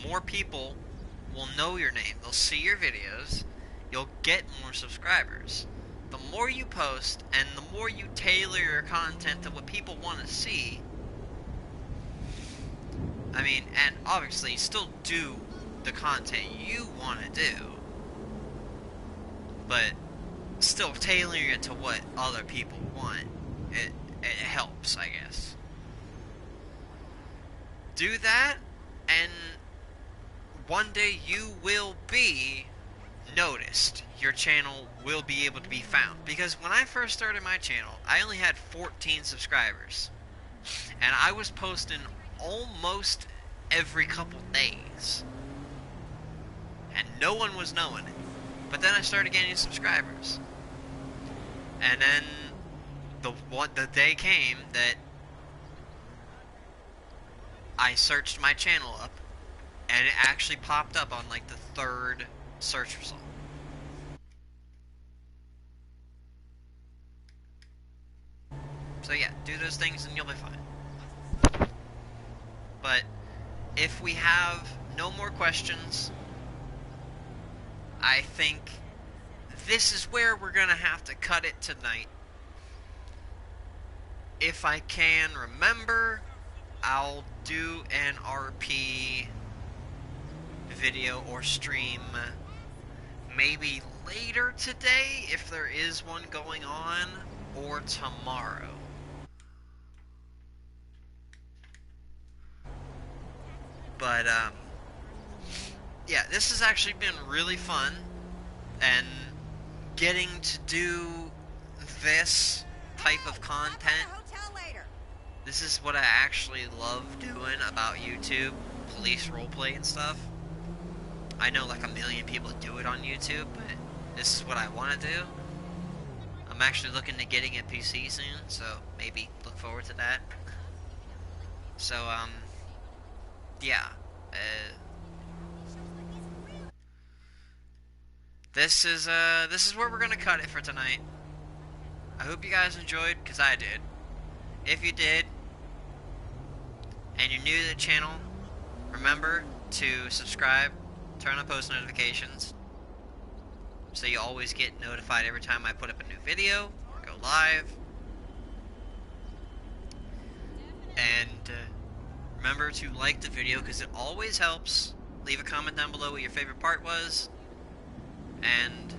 more people will know your name. They'll see your videos. You'll get more subscribers. The more you post and the more you tailor your content to what people want to see, I mean, and obviously still do the content you want to do, but still tailoring it to what other people want, it helps, I guess. Do that, and one day you will be noticed. Your channel will be able to be found. Because when I first started my channel, I only had 14 subscribers. And I was posting almost every couple days. And no one was knowing it. But then I started getting subscribers. And then the day came that I searched my channel up, and it actually popped up on like the 3rd search result. So yeah, do those things and you'll be fine. But if we have no more questions, I think this is where we're gonna have to cut it tonight. If I can remember, I'll do an RP video or stream maybe later today, if there is one going on, or tomorrow. But, yeah, this has actually been really fun, and getting to do this type of content, this is what I actually love doing about YouTube, police roleplay and stuff. I know like a million people do it on YouTube, but this is what I want to do. I'm actually looking to getting a PC soon, so maybe look forward to that. So, yeah. This is where we're gonna cut it for tonight. I hope you guys enjoyed, because I did. If you did, and you're new to the channel, remember to subscribe, turn on post notifications, so you always get notified every time I put up a new video or go live. And remember to like the video, because it always helps. Leave a comment down below what your favorite part was. And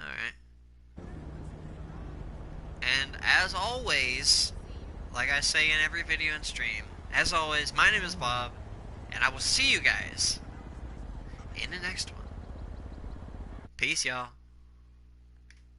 alright. And as always, like I say in every video and stream, as always, my name is Bob, And I will see you guys in the next one. Peace, y'all.